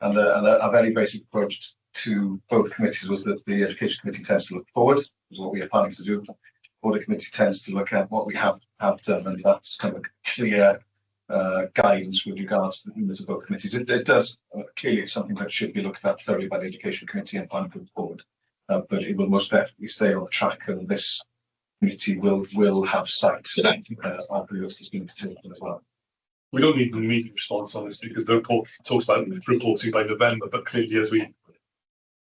and a very basic approach to both committees was that the Education Committee tends to look forward, is what we are planning to do. Audit Committee tends to look at what we have done, and that's kind of a clear guidance with regards to the limits of both committees. It does clearly, it's something that should be looked at thoroughly by the Education Committee and planning forward, but it will most definitely stay on track, and this committee will have sight of the work that's been continued as well. We don't need an immediate response on this because the report talks about reporting by November, but clearly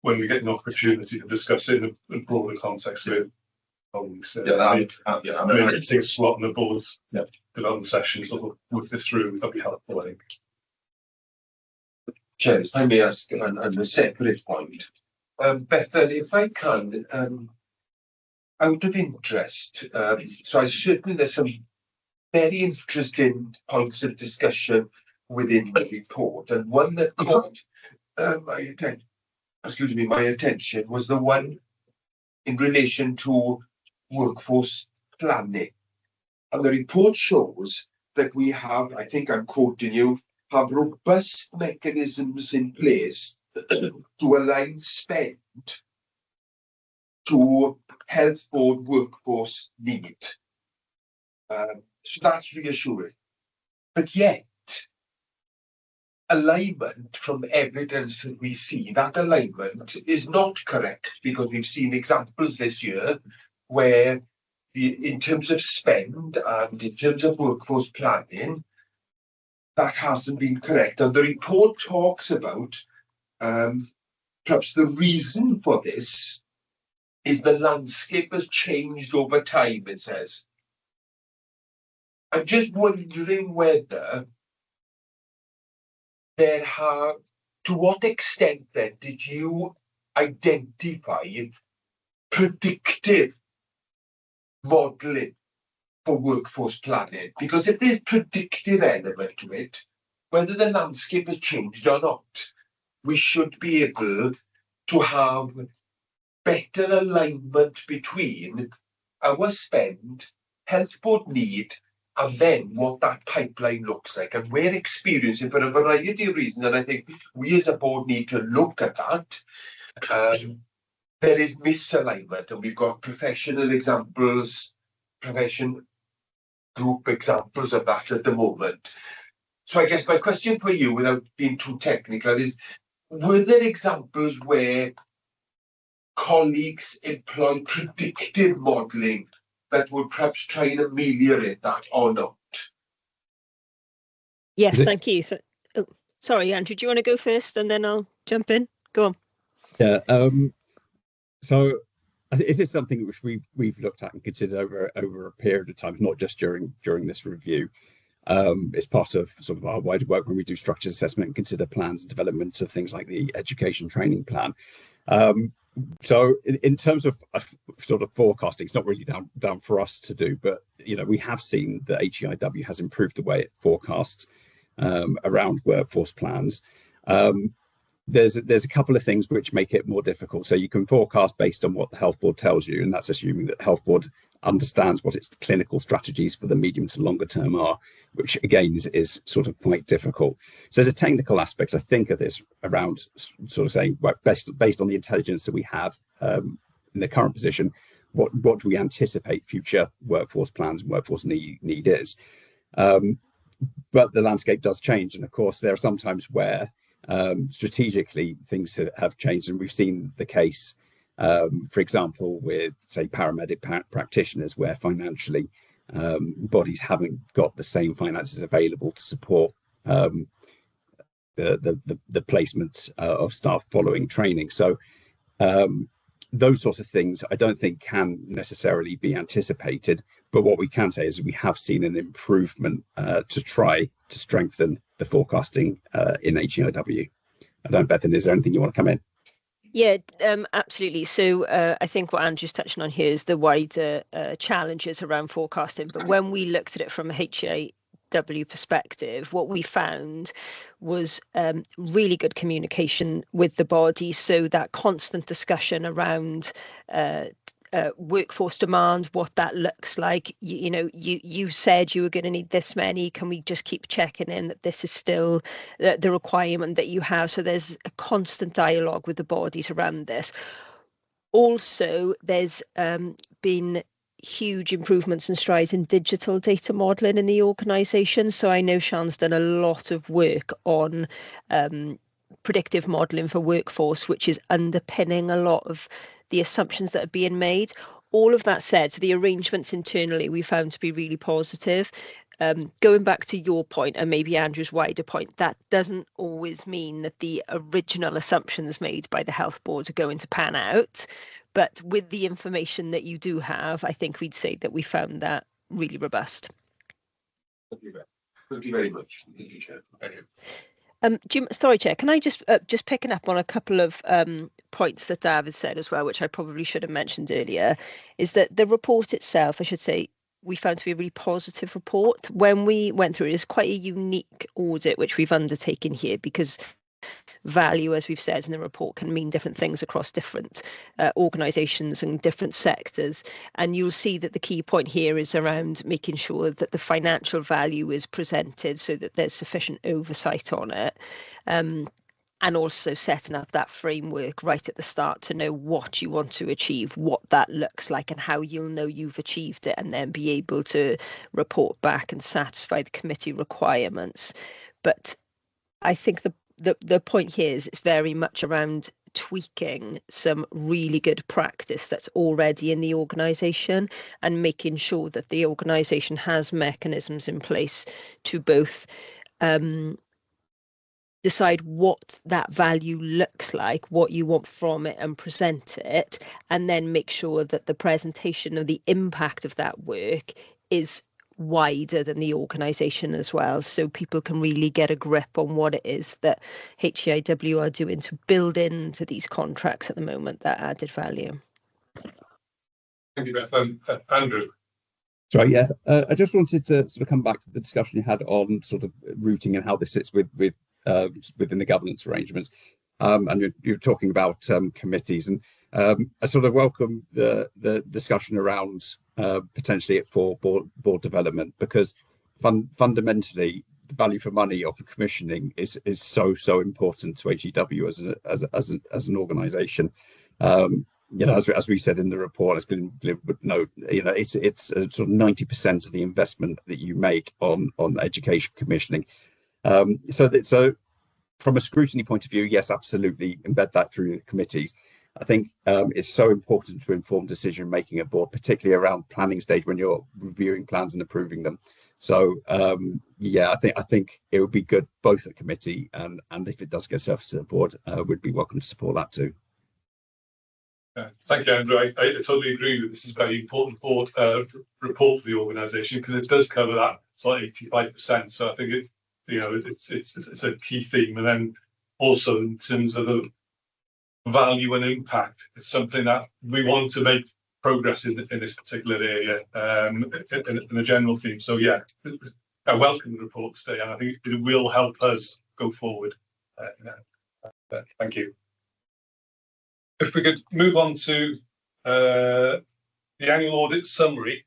when we get an opportunity to discuss it in a broader context with colleagues, maybe take a slot in the board's development session sort of with this through, that'd be helpful, I think. Chair, if I may ask on a separate point, Bethan, if I can, out of interest, so I certainly there's some very interesting points of discussion within the report, and one that caught my attention was the one in relation to workforce planning. And the report shows that we have, I think I'm quoting you, have robust mechanisms in place to align spend to health board workforce need. So that's reassuring. But yet, alignment from evidence that we see, that alignment is not correct, because we've seen examples this year where in terms of spend and in terms of workforce planning, that hasn't been correct. And the report talks about perhaps the reason for this is the landscape has changed over time, it says. I'm just wondering whether to what extent then did you identify predictive modelling for workforce planning? Because if there's predictive element to it, whether the landscape has changed or not, we should be able to have better alignment between our spend, health board need, and then what that pipeline looks like. And we're experiencing, for a variety of reasons, and I think we as a board need to look at that. There is misalignment, and we've got professional examples, profession group examples of that at the moment. So I guess my question for you, without being too technical, is were there examples where colleagues employ predictive modelling that would perhaps try and ameliorate that or not? Yes, thank you. Sorry, Andrew, do you want to go first and then I'll jump in? Go on. Yeah. So is this something which we've looked at and considered over a period of time, not just during this review? It's part of sort of our wider work when we do structured assessment and consider plans and development of things like the education training plan. So in terms of sort of forecasting, it's not really down for us to do, but we have seen that HEIW has improved the way it forecasts around workforce plans. There's a couple of things which make it more difficult. So you can forecast based on what the health board tells you, and that's assuming that the health board understands what its clinical strategies for the medium to longer term are, which again is sort of quite difficult. So there's a technical aspect, I think, of this around sort of saying, well, based on the intelligence that we have in the current position, what do we anticipate future workforce plans and workforce need is. But the landscape does change, and of course there are some times where strategically things have changed, and we've seen the case, for example, with say paramedic practitioners, where financially bodies haven't got the same finances available to support the placement of staff following training. So those sorts of things I don't think can necessarily be anticipated, but what we can say is we have seen an improvement to try to strengthen the forecasting in HEIW. I don't know, Bethan, is there anything you want to come in? Yeah, absolutely. So I think what Andrew's touching on here is the wider challenges around forecasting. But when we looked at it from a HEIW perspective, what we found was really good communication with the body. So that constant discussion around workforce demand, what that looks like. You said you were going to need this many. Can we just keep checking in that this is still the requirement that you have? So there's a constant dialogue with the bodies around this. Also, there's been huge improvements and strides in digital data modelling in the organisation. So I know Sian's done a lot of work on predictive modelling for workforce, which is underpinning a lot of the assumptions that are being made. All of that said, so the arrangements internally we found to be really positive. Going back to your point and maybe Andrew's wider point, that doesn't always mean that the original assumptions made by the health board are going to pan out. But with the information that you do have, I think we'd say that we found that really robust. Thank you very much. Thank you, Chair. Jim, sorry, Chair, can I just picking up on a couple of points that David said as well, which I probably should have mentioned earlier, is that the report itself, I should say, we found to be a really positive report. When we went through it, it's quite a unique audit which we've undertaken here, because value, as we've said in the report, can mean different things across different organisations and different sectors. And you'll see that the key point here is around making sure that the financial value is presented so that there's sufficient oversight on it. And also setting up that framework right at the start to know what you want to achieve, what that looks like, and how you'll know you've achieved it, and then be able to report back and satisfy the committee requirements. But I think the point here is it's very much around tweaking some really good practice that's already in the organisation and making sure that the organisation has mechanisms in place to both decide what that value looks like, what you want from it, and present it, and then make sure that the presentation of the impact of that work is wider than the organisation as well, so people can really get a grip on what it is that HEIW are doing to build into these contracts at the moment, that added value. Thank you, Beth. Andrew. Sorry, yeah, I just wanted to sort of come back to the discussion you had on sort of routing and how this sits within the governance arrangements. And you're talking about committees, and I sort of welcome the discussion around potentially it for board development, because fundamentally the value for money of the commissioning is so important to HEW as an organisation. As we said in the report, it's been it's sort of 90% of the investment that you make on education commissioning. So from a scrutiny point of view, yes, absolutely, embed that through the committees. I think it's so important to inform decision making at board, particularly around planning stage when you're reviewing plans and approving them. So yeah, I think it would be good both at committee and if it does get surfaced to the board, we'd be welcome to support that too. Thank you, Andrew. I totally agree that this is a very important report for the organisation because it does cover that sort of 85%. So I think it's a key theme. And then also in terms of the value and impact, it's something that we want to make progress in this particular area in a general theme. So yeah, I welcome the report today, and I think it will help us go forward. Thank you. If we could move on to the annual audit summary.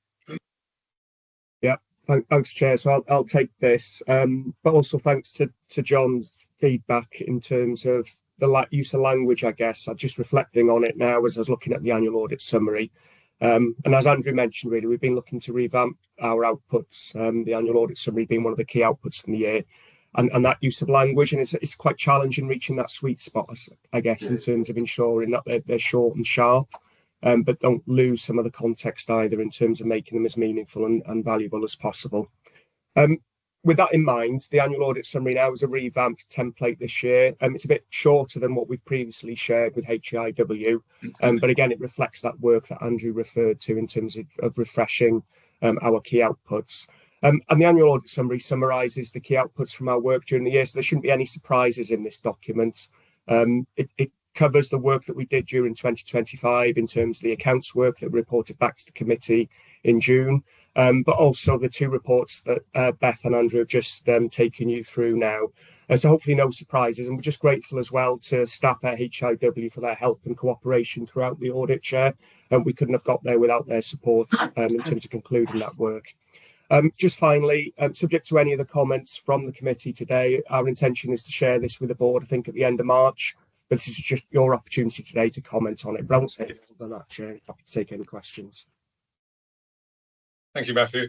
Yeah, thanks, Chair. So I'll take this, but also thanks to John's feedback in terms of the use of language, I guess. I'm just reflecting on it now as I was looking at the annual audit summary. And as Andrew mentioned, really, we've been looking to revamp our outputs, the annual audit summary being one of the key outputs from the year. And that use of language, and it's quite challenging reaching that sweet spot, I guess, in terms of ensuring that they're short and sharp, but don't lose some of the context either in terms of making them as meaningful and valuable as possible. With that in mind, the annual audit summary now is a revamped template this year. It's a bit shorter than what we've previously shared with HEIW, but again, it reflects that work that Andrew referred to in terms of refreshing our key outputs. And the annual audit summary summarises the key outputs from our work during the year, so there shouldn't be any surprises in this document. It covers the work that we did during 2025 in terms of the accounts work that we reported back to the committee in June, but also the two reports that Beth and Andrew have just taken you through now. So hopefully no surprises, and we're just grateful as well to staff at HEIW for their help and cooperation throughout the audit, Chair, and we couldn't have got there without their support in terms of concluding that work. Just finally, subject to any of the comments from the committee today, our intention is to share this with the board, I think, at the end of March, but this is just your opportunity today to comment on it. But I won't say more than that, Chair. Happy to take any questions. Thank you, Matthew.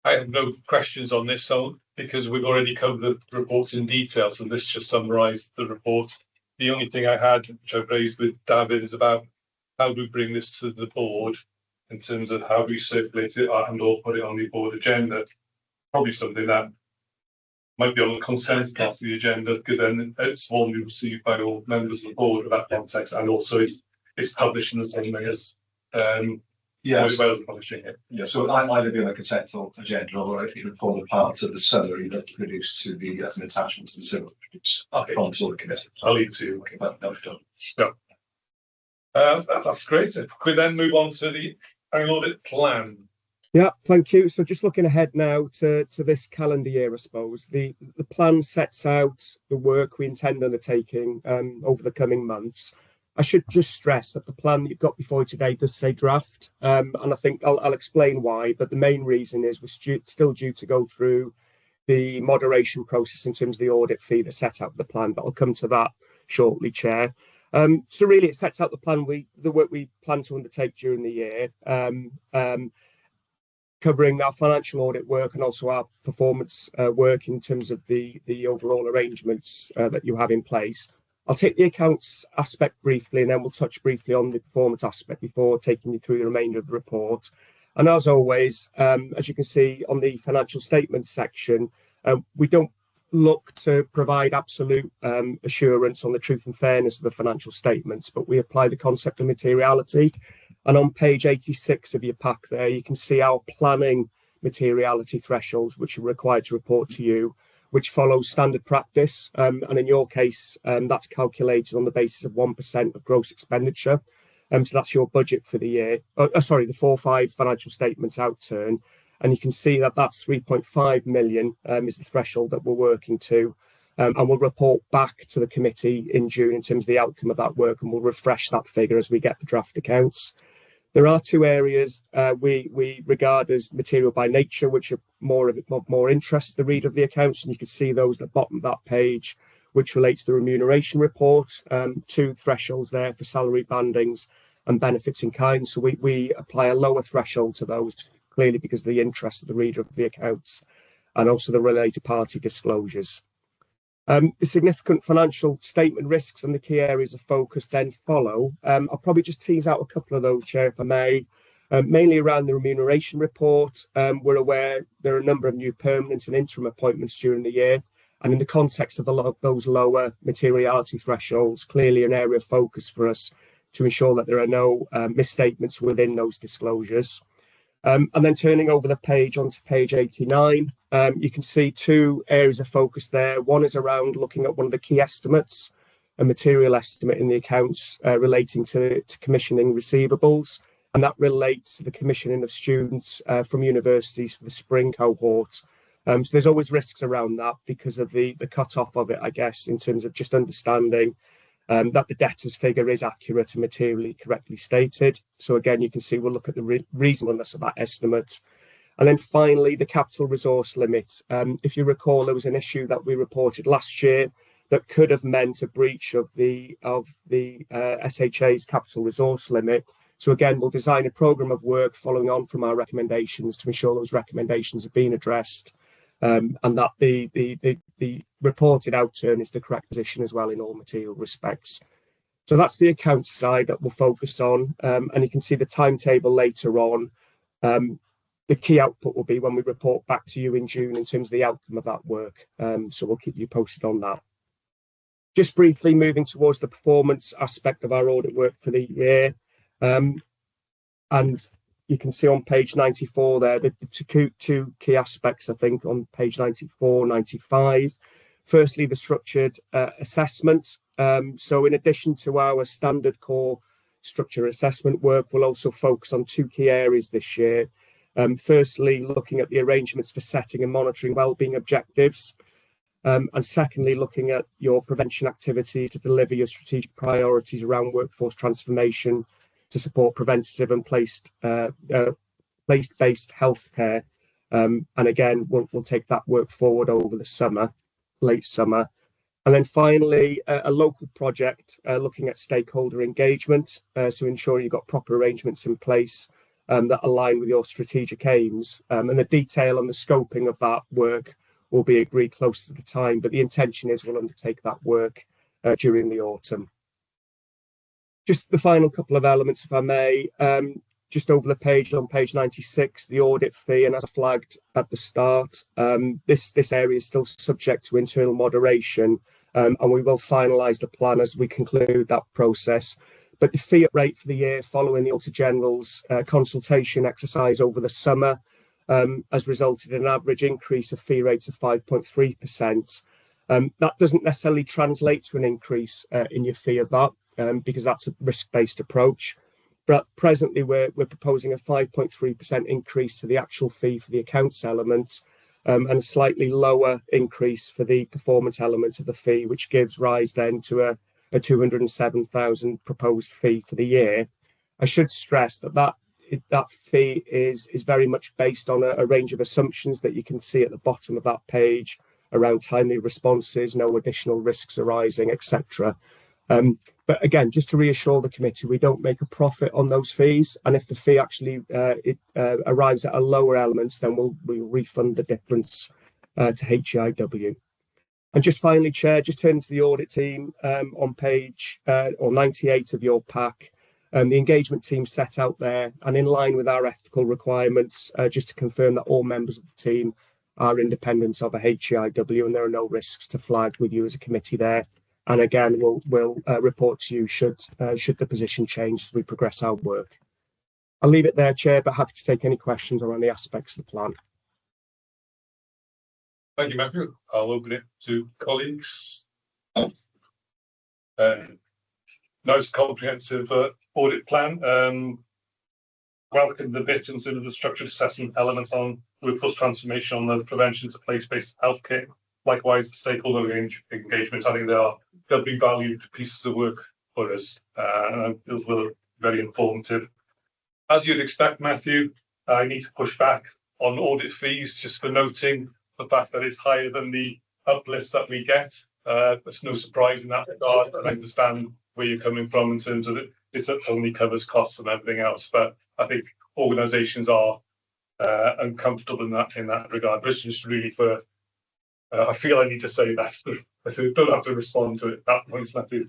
I have no questions on this, because we've already covered the reports in detail, so this just summarised the report. The only thing I had, which I've raised with David, is about how do we bring this to the board in terms of how we circulate it and or put it on the board agenda. Probably something that might be on the consent part of the agenda, because then it's formally received by all members of the board of that context, and also it's published in the same way as yes. Wales publishing it. Yeah, so it either be on the consensual agenda or it would form a part of the summary that's produced to the as an attachment to the civil produce from the sort of committee. I'll leave it to you. Okay, but no, done. No. That's great. If we then move on to the annual audit plan. Yeah, thank you. So just looking ahead now to this calendar year, I suppose, the plan sets out the work we intend undertaking over the coming months. I should just stress that the plan that you've got before you today does say draft, and I think I'll explain why, but the main reason is we're still due to go through the moderation process in terms of the audit fee that set out the plan, but I'll come to that shortly, Chair. So really it sets out the work we plan to undertake during the year, covering our financial audit work and also our performance work in terms of the overall arrangements that you have in place. I'll take the accounts aspect briefly, and then we'll touch briefly on the performance aspect before taking you through the remainder of the report. And as always, as you can see on the financial statements section, we don't look to provide absolute assurance on the truth and fairness of the financial statements, but we apply the concept of materiality. And on page 86 of your pack there, you can see our planning materiality thresholds, which are required to report to you, which follows standard practice. And in your case, that's calculated on the basis of 1% of gross expenditure. So that's your budget for the year. The 4/5 financial statements outturn. And you can see that that's 3.5 million is the threshold that we're working to. And we'll report back to the committee in June in terms of the outcome of that work, and we'll refresh that figure as we get the draft accounts. There are two areas we regard as material by nature, which are of more interest to the reader of the accounts, and you can see those at the bottom of that page, which relates to the remuneration report, two thresholds there for salary bandings and benefits in kind. So we apply a lower threshold to those, clearly because of the interest of the reader of the accounts, and also the related party disclosures. The significant financial statement risks and the key areas of focus then follow. I'll probably just tease out a couple of those, Chair, if I may. mainly around the remuneration report. We're aware there are a number of new permanent and interim appointments during the year, and in the context of those lower materiality thresholds, clearly an area of focus for us to ensure that there are no misstatements within those disclosures. And then turning over the page onto page 89, you can see two areas of focus there. One is around looking at one of the key estimates, a material estimate in the accounts relating to commissioning receivables, and that relates to the commissioning of students from universities for the spring cohort. So there's always risks around that because of the cut-off of it, I guess, in terms of just understanding that the debtors figure is accurate and materially correctly stated. So again, you can see we'll look at the reasonableness of that estimate. And then finally, the capital resource limit. If you recall, there was an issue that we reported last year that could have meant a breach of the SHA's capital resource limit. So again, we'll design a programme of work following on from our recommendations to ensure those recommendations have been addressed, and that the reported outturn is the correct position as well in all material respects. So that's the accounts side that we'll focus on, and you can see the timetable later on. The key output will be when we report back to you in June in terms of the outcome of that work. So we'll keep you posted on that. Just briefly moving towards the performance aspect of our audit work for the year. And you can see on page 94 there, the two key aspects, I think, on page 94, 95. Firstly, the structured assessment. So in addition to our standard core structured assessment work, we'll also focus on two key areas this year. Firstly, looking at the arrangements for setting and monitoring wellbeing objectives. And secondly, looking at your prevention activities to deliver your strategic priorities around workforce transformation to support preventative and place-based healthcare. And again, we'll take that work forward over the summer, late summer. And then finally, a local project looking at stakeholder engagement, so ensuring you've got proper arrangements in place that align with your strategic aims. And the detail and the scoping of that work will be agreed closer to the time, but the intention is we'll undertake that work during the autumn. Just the final couple of elements, if I may, just over the page on page 96, the audit fee, and as flagged at the start, this area is still subject to internal moderation, and we will finalise the plan as we conclude that process. But the fee rate for the year following the Auditor General's consultation exercise over the summer has resulted in an average increase of fee rates of 5.3%. That doesn't necessarily translate to an increase in your fee of that, because that's a risk-based approach. But presently, we're proposing a 5.3% increase to the actual fee for the accounts element, and a slightly lower increase for the performance element of the fee, which gives rise then to a 207,000 proposed fee for the year. I should stress that fee is very much based on a range of assumptions that you can see at the bottom of that page around timely responses, no additional risks arising, etc. But again, just to reassure the committee, we don't make a profit on those fees, and if the fee actually arrives at a lower element, then we'll refund the difference to HEIW. And just finally, Chair, just turning to the audit team on page 98 of your pack. The engagement team set out there, and in line with our ethical requirements, just to confirm that all members of the team are independent of a HEIW, and there are no risks to flag with you as a committee there. And again, we'll report to you should the position change as we progress our work. I'll leave it there, Chair, but happy to take any questions around the aspects of the plan. Thank you, Matthew. I'll open it to colleagues. Nice comprehensive audit plan. Welcome the bit in terms of the structured assessment elements on workforce transformation on the prevention to place-based healthcare. Likewise, the stakeholder engagement. I think they'll be valued pieces of work for us, and it will be very informative. As you'd expect, Matthew, I need to push back on audit fees just for noting the fact that it's higher than the uplifts that we get. There's no surprise in that regard, and I understand where you're coming from in terms of it only covers costs and everything else. But I think organisations are uncomfortable in that regard. But it's just really for I feel I need to say that. I don't have to respond to it at that point, Matthew.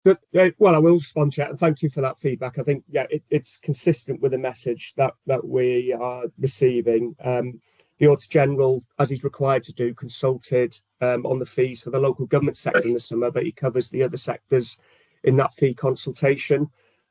But, well, I will respond, Chair, and thank you for that feedback. I think, yeah, it's consistent with the message that we are receiving. The Auditor General, as he's required to do, consulted on the fees for the local government sector in the summer, but he covers the other sectors in that fee consultation.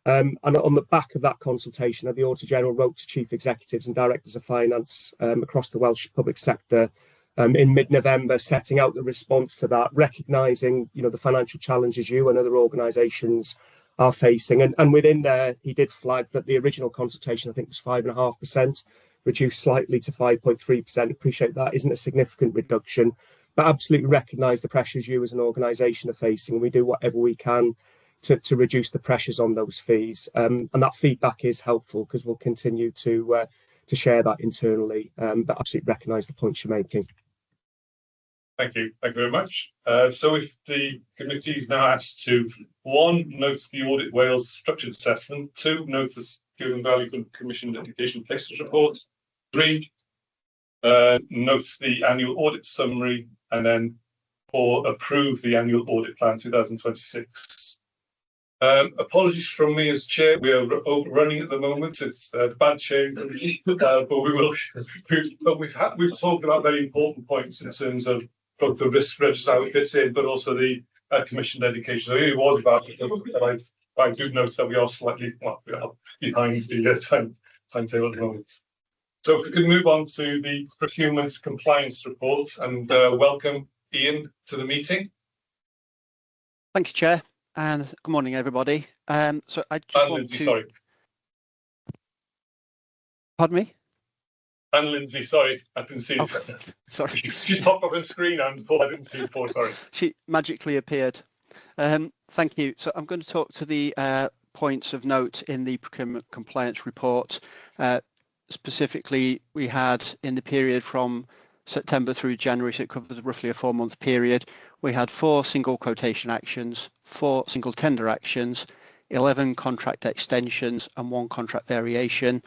And on the back of that consultation, the Auditor General wrote to Chief Executives and Directors of Finance across the Welsh public sector in mid-November, setting out the response to that, recognising, the financial challenges you and other organisations are facing. And within there, he did flag that the original consultation, I think, was 5.5%, reduced slightly to 5.3%. Appreciate that isn't a significant reduction, but absolutely recognise the pressures you as an organisation are facing, and we do whatever we can to reduce the pressures on those fees. And that feedback is helpful because we'll continue to share that internally, but absolutely recognise the points you're making. Thank you very much. So if the committee is now asked to, 1, note the Audit Wales structured assessment, 2, note the Skills and Value Commission Education Placements report, 3, note the annual audit summary, and then 4, approve the annual audit plan 2026. Apologies from me as chair. We are overrunning at the moment. It's bad chair, but we will. But we've talked about very important points in terms of both the risk register, how it fits in, but also the commissioned education. So it was about it, but I do note that we are slightly behind the timetable at the moment. So if we can move on to the procurement compliance report, and welcome Ian to the meeting. Thank you, Chair, and good morning, everybody. So I just want Lindsay, to. sorry. Pardon me? And Lindsay, sorry, I didn't see it. Oh, sorry. She popped up on screen and I didn't see it before, sorry. She magically appeared. Thank you. So I'm going to talk to the points of note in the procurement compliance report. Specifically, we had in the period from September through January, so it covers roughly a 4-month period, we had 4 single quotation actions, 4 single tender actions, 11 contract extensions and 1 contract variation,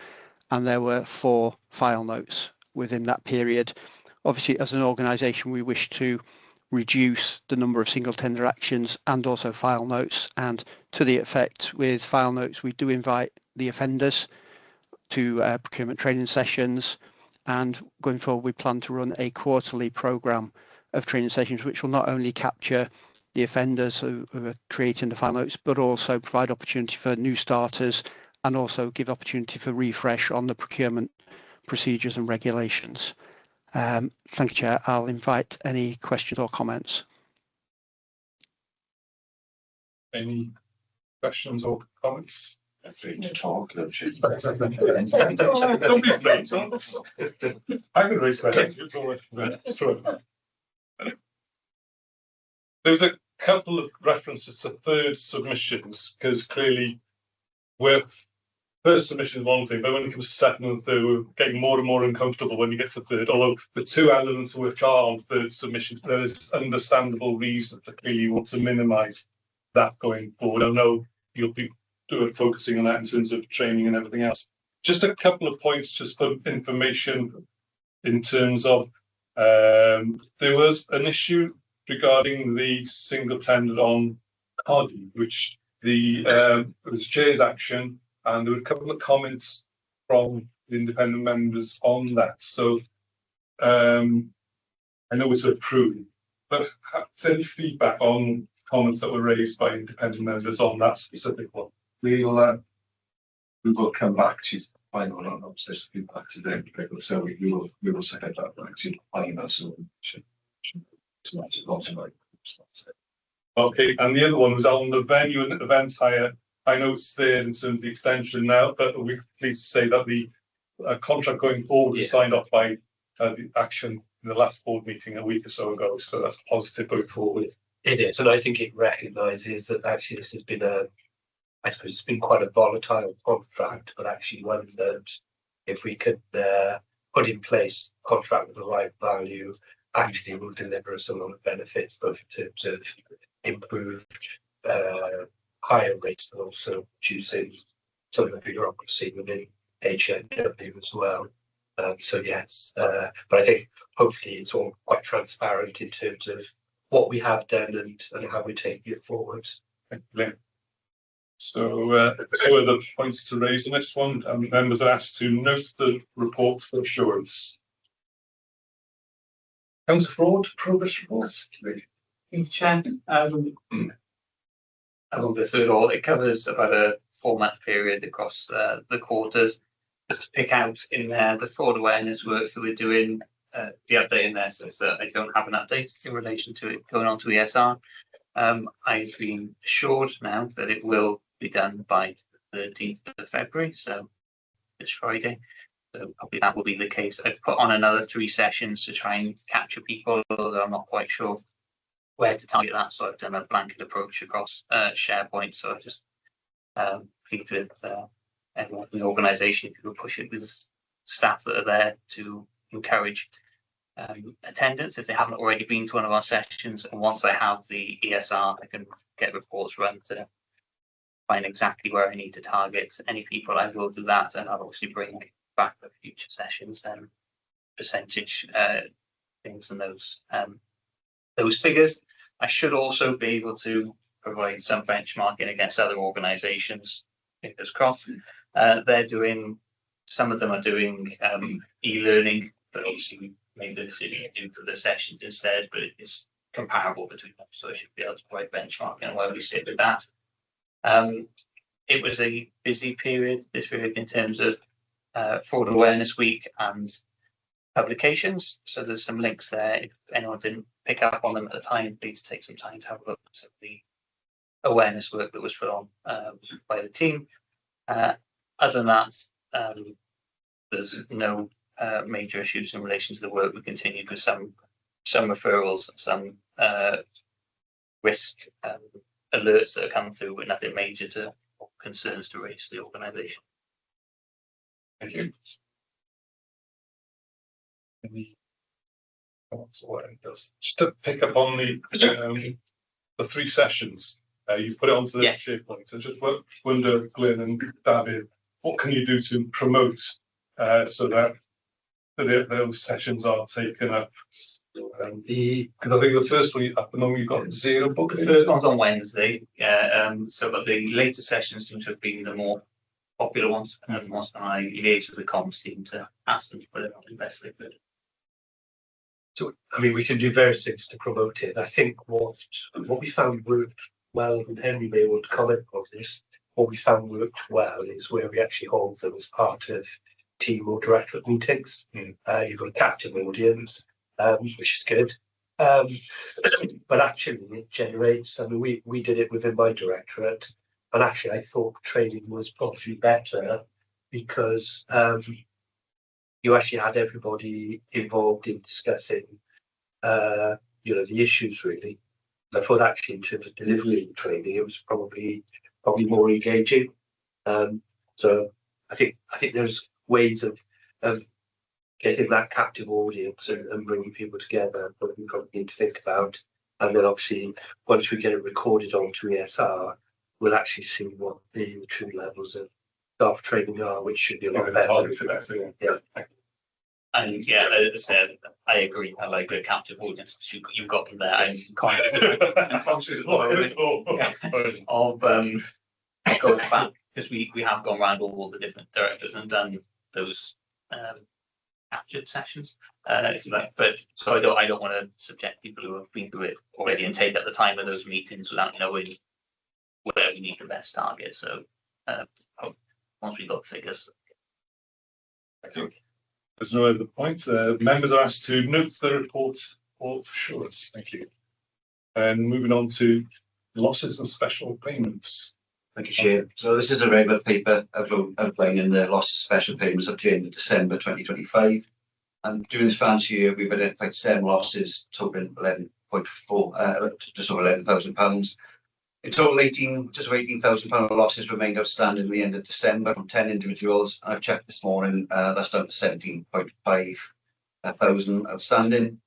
and there were 4 file notes within that period. Obviously, as an organisation, we wish to reduce the number of single tender actions and also file notes, and to the effect with file notes, we do invite the offenders to procurement training sessions, and going forward we plan to run a quarterly programme of training sessions which will not only capture the offenders who are creating the file notes, but also provide opportunity for new starters and also give opportunity for refresh on the procurement procedures and regulations. Thank you, Chair. I'll invite any questions or comments. Any questions or comments? Free to talk, don't you? Don't be afraid. I can raise questions. There's a couple of references to third submissions, because clearly first submission is one thing, but when it comes to second and third, we're getting more and more uncomfortable when you get to third. Although the 2 elements which are on third submissions, there is understandable reason that clearly you want to minimise that going forward. I know you'll be focusing on that in terms of training and everything else. Just a couple of points, just for information, in terms of there was an issue regarding the single tender on HEIW, which it was chair's action, and there were a couple of comments from the independent members on that. So I know it's approved, but is there any feedback on comments that were raised by independent members on that specific one? We will come back to final on upstairs feedback today, so we will set that back to final solution. Okay, and the other one was on the venue and event hire. I know it's there in terms of the extension now, but we're pleased to say that the contract going forward was signed off by the action in the last board meeting a week or so ago. So that's positive going forward. It is, and I think it recognises that actually this has been I suppose it's been quite a volatile contract, but actually one that if we could put in place a contract with the right value, actually will deliver us a lot of benefits, both in terms of improved higher rates, but also reducing some of the bureaucracy within HEIW as well. So yes, but I think hopefully it's all quite transparent in terms of what we have done and how we're taking it forward. Thank you, Lynn. So, no other points to raise on this one. Members are asked to note the report for assurance. Counter fraud progress reports. Chair, I will go through it all. It covers about a 4-month period across the quarters. Just to pick out in there the fraud awareness work that we're doing, the update in there, so I don't have an update in relation to it going on to ESR. I've been assured now that it will be done by the 13th of February, so this Friday. So probably that will be the case. I've put on another 3 sessions to try and capture people, although I'm not quite sure where to target that. So I've done a blanket approach across SharePoint. So I just plead with everyone in the organisation, if you will push it with staff that are there to encourage attendance if they haven't already been to one of our sessions. And once I have the ESR, I can get reports run to find exactly where I need to target any people. I will do that, and I'll obviously bring back for future sessions then percentage things and those figures. I should also be able to provide some benchmarking against other organisations. Fingers crossed. They're doing, some of them are doing e-learning, but obviously we made the decision to do for the sessions instead, but it's comparable between them, so I should be able to provide benchmarking and where we sit with that. It was a busy period, this period, in terms of Fraud Awareness Week and publications. So there's some links there. If anyone didn't pick up on them at the time, please take some time to have a look at the awareness work that was put on by the team. Other than that, there's no major issues in relation to the work. We continued with some referrals, some risk alerts that have come through, but nothing major to concerns to raise the organisation. Thank you. Just to pick up on the 3 sessions, you've put it onto the SharePoint. I just wonder, Glenn and David, what can you do to promote so that those sessions are taken up? Because I think the first one at the moment you've got 0 bookings. The first one's on Wednesday, but the later sessions seem to have been the more popular ones, and I liaise with the comms team to ask them to put it on the best they could. So, I mean, we can do various things to promote it. I think what we found worked well, and Henry may want to comment on this, what we found worked well is where we actually hold them as part of team or directorate meetings. You've got a captive audience, which is good. But actually it generates, I mean, we did it within my directorate, and actually I thought training was probably better because you actually had everybody involved in discussing the issues really. I thought actually in terms of delivering training, it was probably more engaging. So I think there's ways of getting that captive audience and bringing people together, but we've got to think about. And then obviously once we get it recorded onto ESR, we'll actually see what the true levels of staff training are, which should be a lot better. Yeah. And yeah, as I said, I agree. I like the captive audience because you've got them there. I'm kind of conscious of going back because we have gone around all the different directors and done those captured sessions, if you like. But so I don't want to subject people who have been through it already and take at the time of those meetings without knowing where we need the best target. So once we got figures. Thank you. There's no other points. Members are asked to note the report for assurance. Thank you. And moving on to losses and special payments. Thank you, Chair. So this is a regular paper outlining the losses and special payments up to the end of December 2025. And during this financial year, we've identified 7 losses totaling 11.4, just over £11,000. In total, just over £18,000 losses remained outstanding at the end of December from 10 individuals. I've checked this morning, that's down to 17.5 thousand outstanding.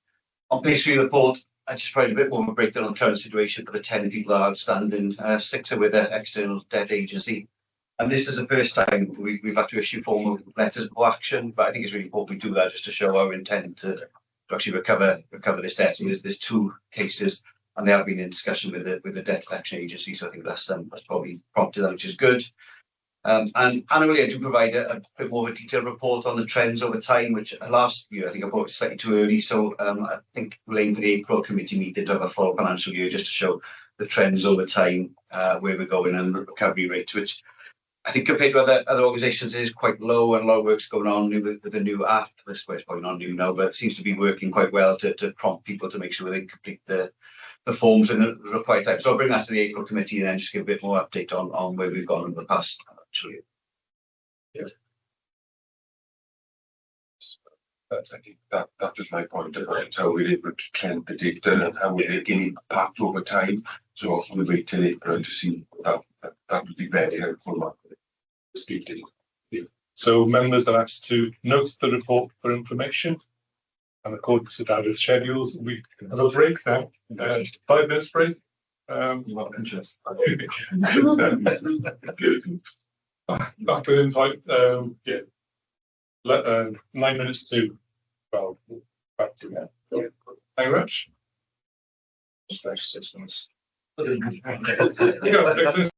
On page 3 of the report, I just provided a bit more of a breakdown on the current situation for the 10 people that are outstanding. 6 are with an external debt agency. And this is the first time we've had to issue formal letters of action, but I think it's really important we do that just to show our intent to actually recover this debt. So there's 2 cases. and they have been in discussion with the debt collection agency. So I think that's probably prompted that, which is good. And annually, I do provide a bit more of a detailed report on the trends over time, which last year I think I brought it slightly too early. So I think we're aiming for the April committee meeting to have a full financial year just to show the trends over time, where we're going, and the recovery rates, which I think compared to other organisations is quite low, and a lot of work's going on with the new app. This is probably not new now, but it seems to be working quite well to prompt people to make sure they complete the forms in the required time. So I'll bring that to the April committee and then just give a bit more update on where we've gone in the past. Actually, yes. I think that was my point about how we're able to trend the data and how we're making impact over time. So we wait till April to see that. That would be very helpful. So members are asked to note the report for information, and according to David's schedules, we have a break now. 5 minutes break. You want interest? Back within 5. Yeah. 9 minutes to 12. Back to that. Thank you very much. Stretch 6 months. You got 6 minutes.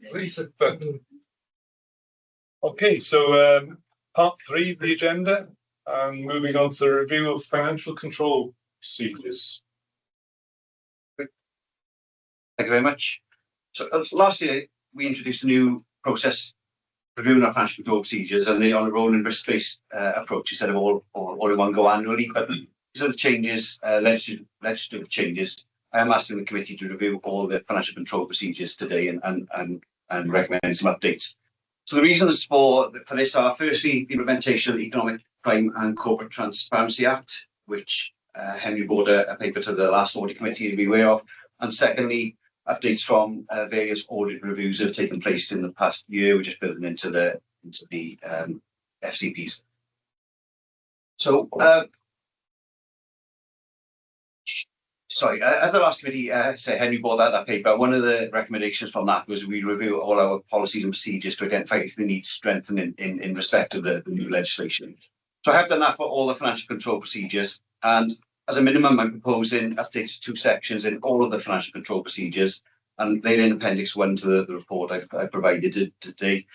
Please. Okay, so part 3 of the agenda, and moving on to the review of financial control procedures. Thank you very much. So last year we introduced a new process reviewing our financial control procedures, and they're on a rolling risk-based approach instead of all in one go annually. But these are the changes, legislative changes. I am asking the committee to review all the financial control procedures today and recommend some updates. So the reasons for this are, firstly, the implementation of the Economic Crime and Corporate Transparency Act, which Henry brought a paper to the last audit committee to be aware of, and secondly, updates from various audit reviews that have taken place in the past year, which is building into the FCPs. So, at the last committee, Henry brought that paper. One of the recommendations from that was we review all our policies and procedures to identify if they need strengthening in respect of the new legislation. So I have done that for all the financial control procedures, and as a minimum, I'm proposing updates to 2 sections in all of the financial control procedures, and they're in Appendix 1 to the report I've provided today.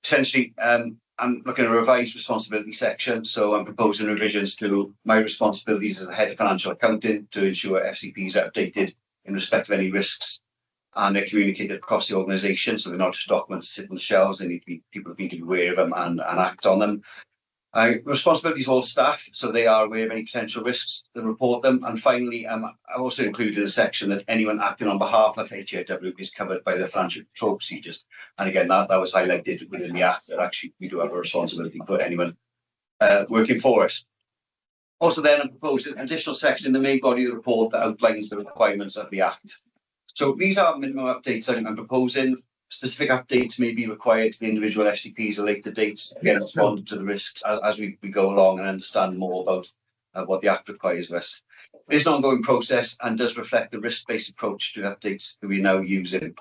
Essentially, I'm looking at a revised responsibility section, so I'm proposing revisions to my responsibilities as the head of financial accounting to ensure FCPs are updated in respect of any risks, and they're communicated across the organisation, so they're not just documents that sit on the shelves. They need to be, people need to be aware of them and act on them. Responsibilities of all staff, so they are aware of any potential risks and report them. And finally, I also included a section that anyone acting on behalf of HEIW is covered by the financial control procedures. And again, that was highlighted within the act that actually we do have a responsibility for anyone working for us. Also then, I'm proposing an additional section in the main body of the report that outlines the requirements of the act. So these are minimum updates I'm proposing. Specific updates may be required to the individual FCPs at later dates, again, responding to the risks as we go along and understand more about what the Act requires of us. It is an ongoing process and does reflect the risk-based approach to updates that we're now using.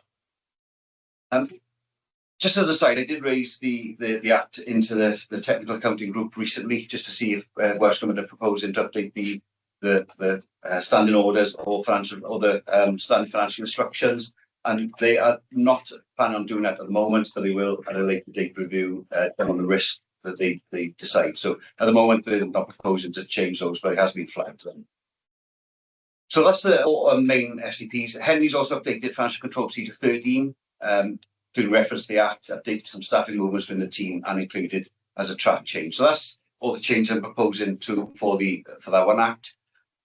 Just as a side, I did raise the Act into the technical accounting group recently, just to see if Welsh Government are proposing to update the standing orders or the standard financial instructions. And they are not planning on doing that at the moment, but they will at a later date review on the risk that they decide. So at the moment, they're not proposing to change those, but it has been flagged to them. So that's the main FCPs. Henry's also updated Financial Control Procedure 13, doing reference to the Act, updated some staffing movements within the team and included as a track change. So that's all the changes I'm proposing for that one Act.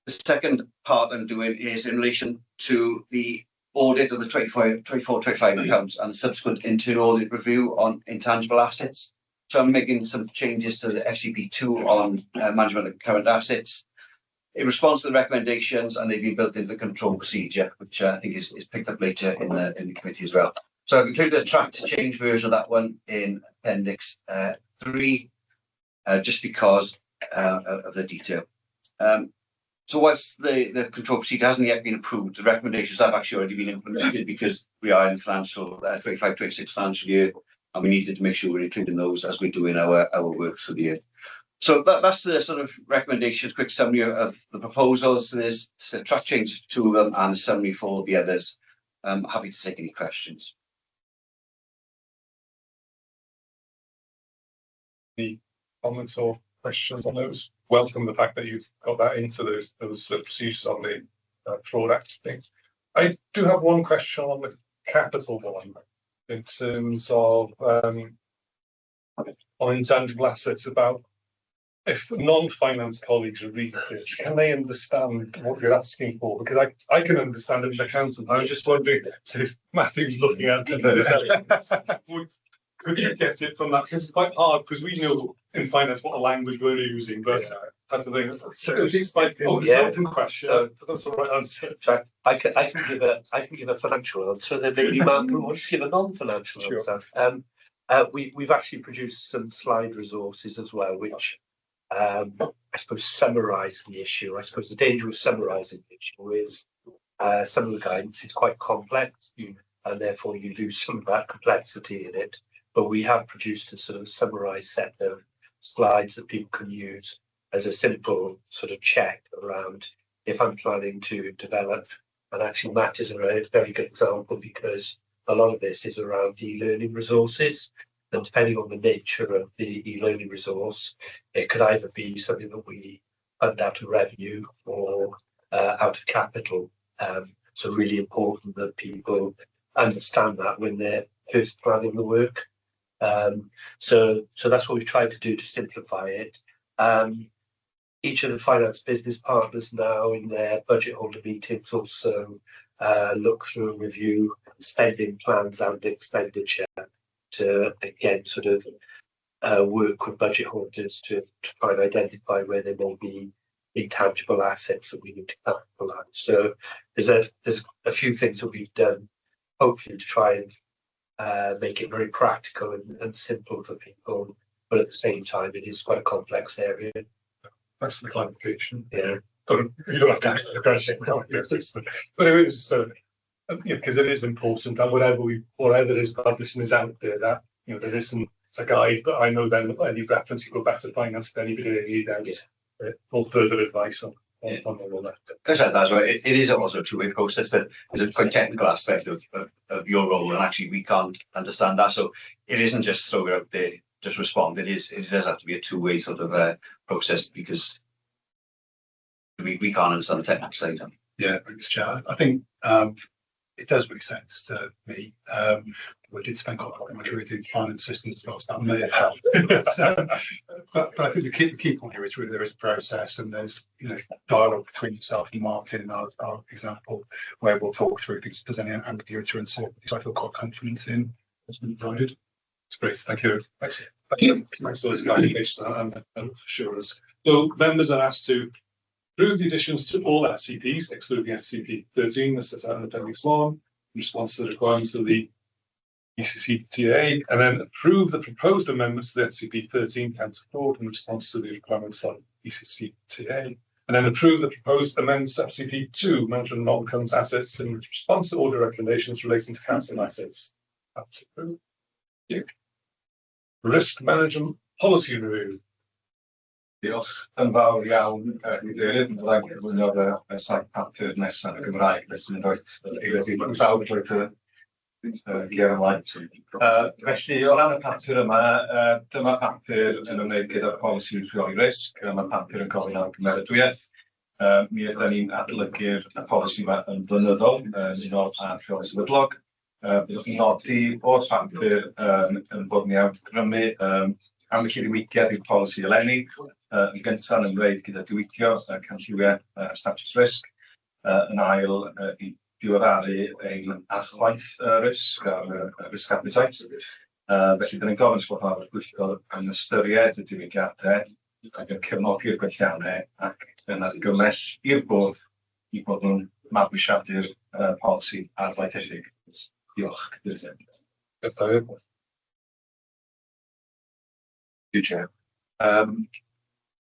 The second part I'm doing is in relation to the audit of the 24-25 accounts and the subsequent internal audit review on intangible assets. So I'm making some changes to the FCP2 on management of current assets in response to the recommendations, and they've been built into the control procedure, which I think is picked up later in the committee as well. So I've included a track to change version of that one in Appendix 3, just because of the detail. So whilst the control procedure hasn't yet been approved, the recommendations have actually already been implemented because we are in the financial 25-26 financial year, and we needed to make sure we're including those as we're doing our work for the year. So that's the sort of recommendations, quick summary of the proposals. There's a track change to 2 of them and a summary for the others. I'm happy to take any questions. Any comments or questions on those? Welcome the fact that you've got that into those procedures on the fraud act thing. I do have one question on the capital one in terms of on intangible assets, about if non-finance colleagues are reading it, can they understand what you're asking for? Because I can understand it as an accountant. I was just wondering if Matthew's looking at it, could you get it from that? Because it's quite hard, because we know in finance what the language we're using, but that's the thing. So it's just like an open question. That's the right answer. I can give a financial answer, and then maybe Mark will want to give a non-financial answer. We've actually produced some slide resources as well, which I suppose summarise the issue. I suppose the danger of summarising the issue is some of the guidance is quite complex, and therefore you lose some of that complexity in it. But we have produced a sort of summarised set of slides that people can use as a simple sort of check around if I'm planning to develop. And actually, Matt is a very good example, because a lot of this is around e-learning resources. And depending on the nature of the e-learning resource, it could either be something that we fund out of revenue or out of capital. So really important that people understand that when they're first planning the work. So that's what we've tried to do to simplify it. Each of the finance business partners now in their budget holder meetings also look through and review spending plans and expenditure to again sort of work with budget holders to try and identify where there may be intangible assets that we need to capitalize. So there's a few things that we've done, hopefully to try and make it very practical and simple for people, but at the same time it is quite a complex area. That's the clarification. Yeah. You don't have to answer the question, but it is so, because it is important that whatever is published and is out there, that there isn't a guide that I know then any reference you go back to finance if anybody need out or further advice on all that. That's right. It is also a two-way process. That there's a quite technical aspect of your role, and actually we can't understand that. So it isn't just throw it out there, just respond. It does have to be a two-way sort of process, because we can't understand the technical side. Yeah, thanks, Chair. I think it does make sense to me. We did spend quite a lot of my career doing finance systems as well, so that may have helped. but I think the key point here is really there is a process, and there's dialogue between yourself and Martin in our example, where we'll talk through things if there's any ambiguity or uncertainty. So I feel quite confident in what's been provided. That's great, thank you. Thanks for those clarifications and assurance. So members are asked to approve the additions to all FCPs, excluding FCP 13, that's set out in Appendix 1, in response to the requirements of the ECCTA, and then approve the proposed amendments to the FCP 13 Council Code in response to the requirements of ECCTA, and then approve the proposed amendments to FCP 2, management of non-current assets in response to order recommendations relating to council assets. That's approved. Risk management policy review. Diolch yn fawr iawn i ddweud, byddai'n cyflwyno'r saith papur nesaf y Gymraeg, felly yn rhaid eilydd i bawb drwy ger ymlaen. Felly, o ran y papur yma, dyma papur yn ymwneud gyda'r polisi rheoli risg, mae papur yn gofyn am gymeradwyaeth. Mi ydym ni'n adolygu'r polisi yma yn blynyddol, yn unol â'r rheoli sefydlog. Byddwch chi'n nodi o'r papur yn bod ni awgrymu am y ddiwygiad i'r polisi eleni. Yn gyntaf yn ymwneud gyda diwygio canlliwiau status risg, yn ail i diweddaru ein archwaith risg a'r risk appetite. Felly, dyn ni'n gofyn bod mae'r Pwyllgor yn ystyried y diwygiadau ac yn cefnogi'r gwelliannau ac yn argymell i'r bwrdd i bod nhw'n mabwyshadu'r polisi arfaethedig. Diolch. Thank you, Chair.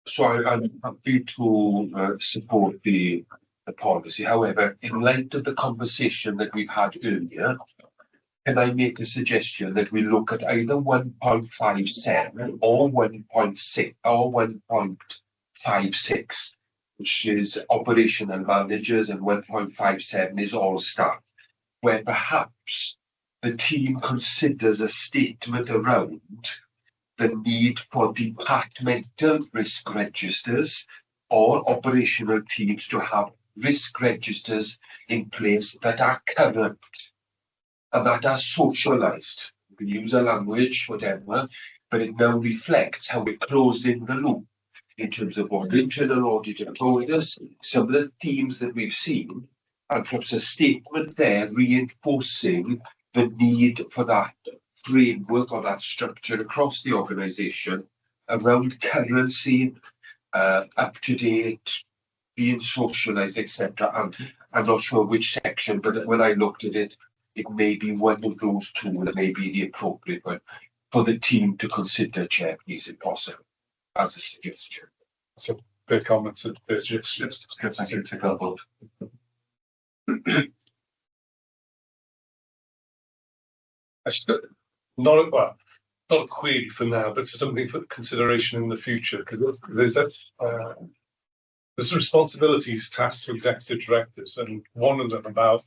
So I'm happy to support the policy. However, in light of the conversation that we've had earlier, can I make a suggestion that we look at either 1.57 or 1.6 or 1.56, which is operational managers, and 1.57 is all staff, where perhaps the team considers a statement around the need for departmental risk registers or operational teams to have risk registers in place that are current and that are socialized. You can use a language, whatever, but it now reflects how we're closing the loop in terms of what the internal auditor told us, some of the themes that we've seen, and perhaps a statement there reinforcing the need for that framework or that structure across the organisation around currency, up to date, being socialised, etc. And I'm not sure which section, but when I looked at it, it may be one of those two that may be the appropriate one for the team to consider, Chair, please, if possible, as a suggestion. That's a big comment. Thank you, take that vote. Not a query for now, but for something for consideration in the future, because there's responsibilities tasked to executive directors, and one of them about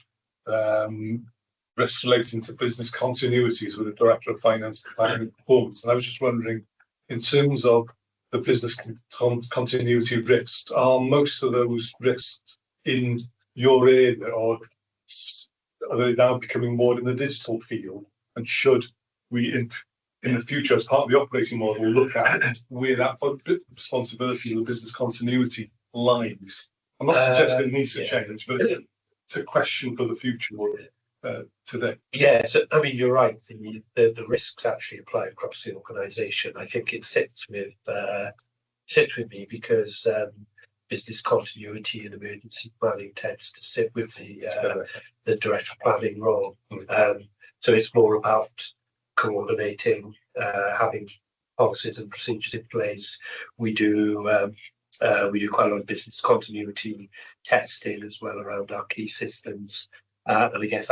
risks relating to business continuities with the Director of Finance Planning and Performance. And I was just wondering, in terms of the business continuity risks, are most of those risks in your area, or are they now becoming more in the digital field? And should we, in the future, as part of the operating model, look at where that responsibility of the business continuity lies? I'm not suggesting it needs to change, but it's a question for the future today. Yeah, so I mean, you're right. The risks actually apply across the organisation. I think it sits with me because business continuity and emergency planning tends to sit with the director of planning role. So it's more about coordinating, having policies and procedures in place. We do quite a lot of business continuity testing as well around our key systems. And I guess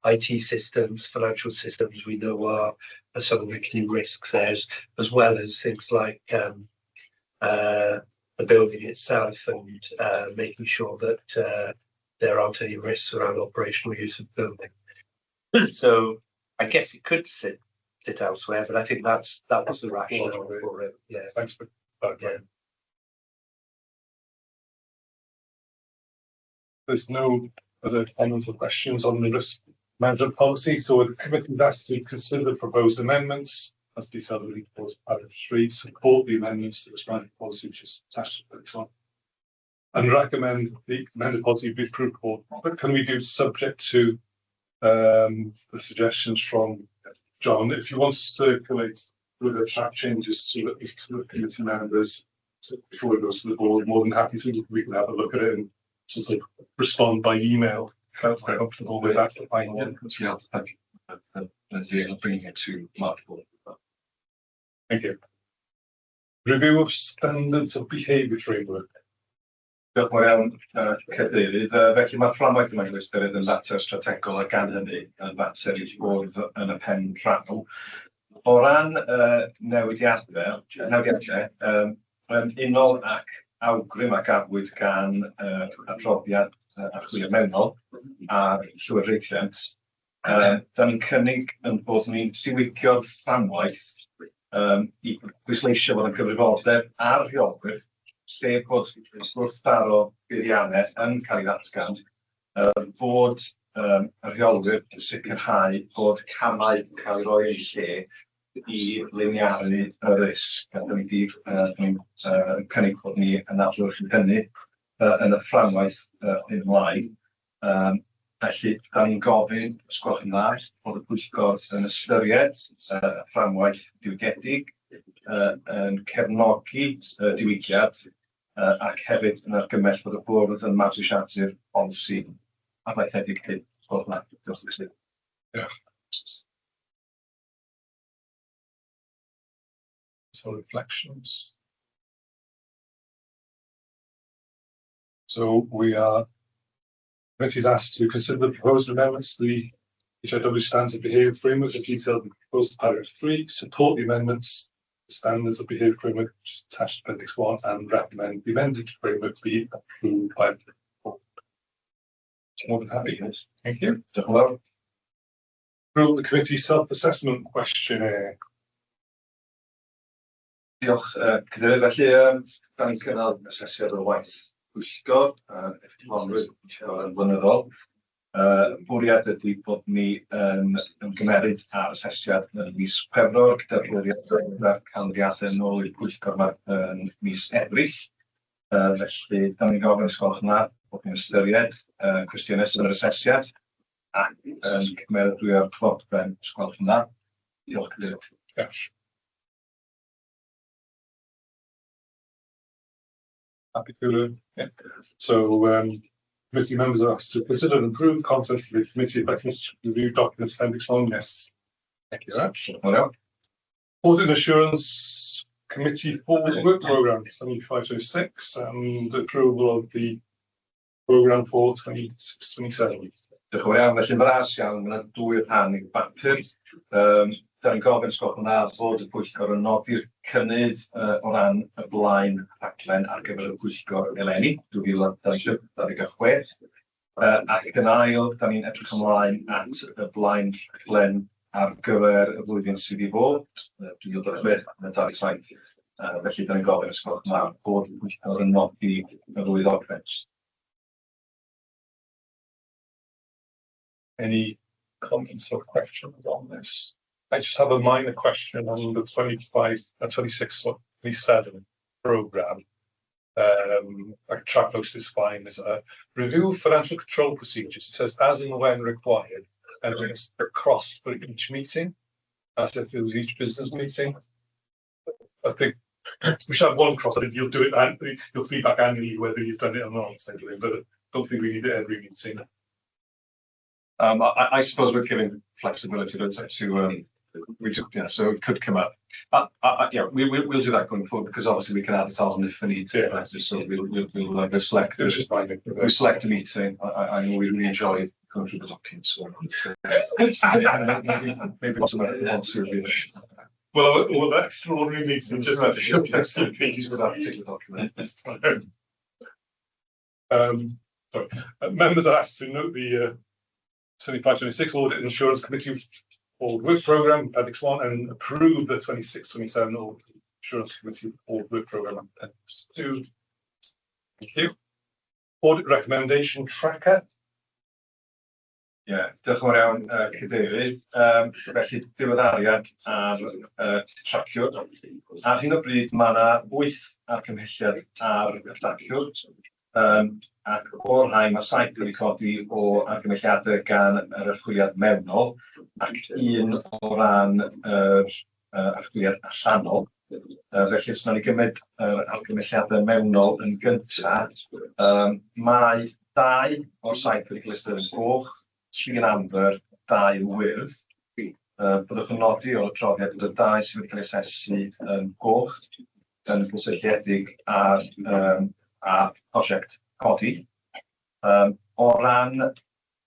IT systems, financial systems, we know are some of the key risks there, as well as things like the building itself and making sure that there aren't any risks around operational use of the building. So I guess it could sit elsewhere, but I think that was the rationale for it. Yeah, thanks for that. Yeah. There's no other comments or questions on the risk management policy, so the committee has to consider the proposed amendments as detailed in the report, paragraph 3, support the amendments to the risk management policy, which is attached to the and recommend the amended policy be approved. But can we do subject to the suggestions from John? If you want to circulate with the track changes to at least to the committee members before it goes to the board, more than happy to. We can have a look at it and sort of respond by email. I'm quite comfortable with that. Thank you. Bringing it to March board. Thank you. Review of standards of behaviour framework. Diolch yn fawr iawn, Cadeirydd. Felly mae'r fframwaith yma'n ystyried yn fater strategol a gan hynny yn fater i fwrdd yn y pen rhan. O ran newidiadau, unol ac awgrym ac afwyd gan adroddiad Archwilio mewnol a'r llywodraethiant. Da ni'n cynnig yn bod ni'n diwygio'r fframwaith i bwysleisio fod yn gyfrifoldeb ar rheolwyr, sef bod wrthdaro buddiannau yn cael ei ddatgan, bod y rheolwyr yn sicrhau bod camau yn cael ei roi yn lle i liniaru y risg. Dwi'n cynnig bod ni yn adlewyrch hynny yn y fframwaith ymlaen. Felly, da ni'n gofyn, os gwelwch yn dda, bod y Pwyllgor yn ystyried y fframwaith diwygiedig, yn cefnogi diwygiad, ac hefyd yn argymell bod y bwrdd yn mabwysiadu'r polisi amaethedig hyn. So reflections. So we are, committee is asked to consider the proposed amendments to the HEIW standards of behaviour framework as detailed in the proposed paragraph 3, support the amendments standards of behaviour framework, which is attached to appendix 1, and recommend the amended framework be approved by the board. More than happy. Thank you. Approve the committee self-assessment questionnaire. Diolch, Cadeirydd. Felly, da ni'n cynnal asesiad o waith Pwyllgor, Pwyllgor yn flynyddol. Bwriad ydy bod ni yn ymgymeryd ar asesiad yn mis Chwefror, gyda'r bwriad ar canlyniadau yn ôl i'r Pwyllgor yn mis Ebrill. Felly, da ni'n gofyn os gwelwch yna bod ni'n ystyried cwestiynau sy'n yr asesiad ac yn cymeradwyo'r clodben os gwelwch yna. Diolch, Cadeirydd. Happy to, yeah. So, committee members are asked to consider and approve the contents of the committee effectiveness review documents appendix 1. Yes. Thank you very much. Audit and Assurance Committee Forward Work Programme 2526 and approval of the programme for 26-27. Diolch yn fawr iawn. Felly'n fras iawn, mae'n dwy rhan i'r bapur. Da ni'n gofyn sgwrs yna fod y Pwyllgor yn nodi'r cynnydd o ran y blaen rhaglen ar gyfer y Pwyllgor eleni 2026. Ac yn ail, da ni'n edrych ymlaen at y blaen rhaglen ar gyfer y flwyddyn sydd i fod, 2026 a 2027. Felly, da ni'n gofyn os gwelwch yma bod y pwyllgor yn nodi y ddwy ddogfen. Any comments or questions on this? I just have a minor question on the 26, 27 programme. Track most is fine. There's a review of financial control procedures. It says as and when required, and it's across for each meeting, as if it was each business meeting. I think we should have one cross. I think you'll do it, and you'll feedback annually whether you've done it or not, but I don't think we need it every meeting. I suppose we're giving flexibility to so it could come up. Yeah, we'll do that going forward because obviously we can add it on if we need to. Yeah. So we'll select. We select a meeting. I know we really enjoy going through the documents. So maybe once a year. Well, the extraordinary meeting just to show some pages with that particular document. Sorry. Members are asked to note the 25-26 Audit and Insurance Committee Board Work Programme, Appendix 1, and approve the 26-27 Audit Insurance Committee Board Work Programme, Appendix 2. Thank you. Audit Recommendation Tracker. Diolch yn fawr iawn, Cadeirydd. Felly, diweddariad ar traciwr. Ar hyn o bryd, mae yna 8 argymhelliad ar y traciwr. Ac o'r rhai mae 7 wedi codi o argymhelliadau gan yr archwiliad mewnol ac 1 o ran yr archwiliad allanol. Felly, os wnawn ni gymryd yr argymhelliadau mewnol yn gyntaf, mae 2 o'r 7 wedi cael ystyr yn goch, 3 yn amber, 2 yn wyrdd. Byddwch yn nodi o'r adroddiad bod y 2 sydd wedi cael asesu yn goch yn gysylltiedig ar prosiect codi. O ran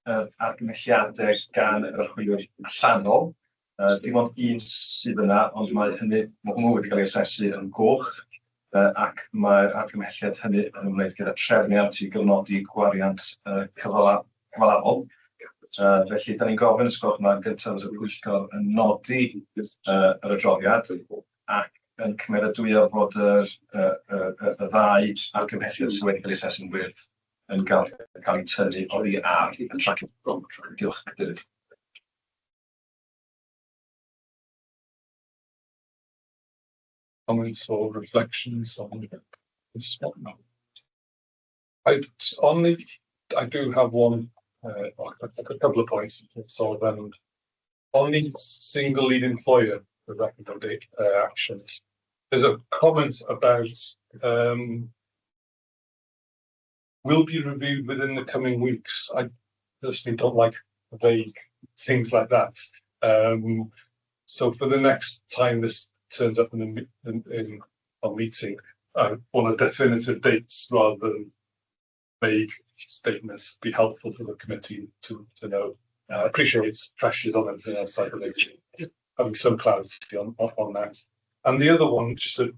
argymhelliadau gan yr archwiliwr allanol, dim ond 1 sydd yna, ond mae hwnnw wedi cael ei asesu yn goch, ac mae'r argymhelliad hynny yn ymwneud gyda trefniant i gyfnodi gwariant cyfalafol. Felly, da ni'n gofyn os gwelwch yma yn gyntaf os y pwyllgor yn nodi yr adroddiad ac yn cymeradwyo bod y 2 argymhelliad sydd wedi cael ei asesu'n wyrdd yn cael ei tynnu oddi ar y tracio. Diolch, Cadeirydd. Comments or reflections on this one? I do have one, a couple of points. So then, on the single lead employer, the recommended actions, there's a comment about will be reviewed within the coming weeks. I personally don't like vague things like that. So for the next time this turns up in a meeting, I want a definitive dates rather than vague statements. Be helpful for the committee to know. I appreciate it's pressures on everything else, I believe. Having some clarity on that. And the other one, just a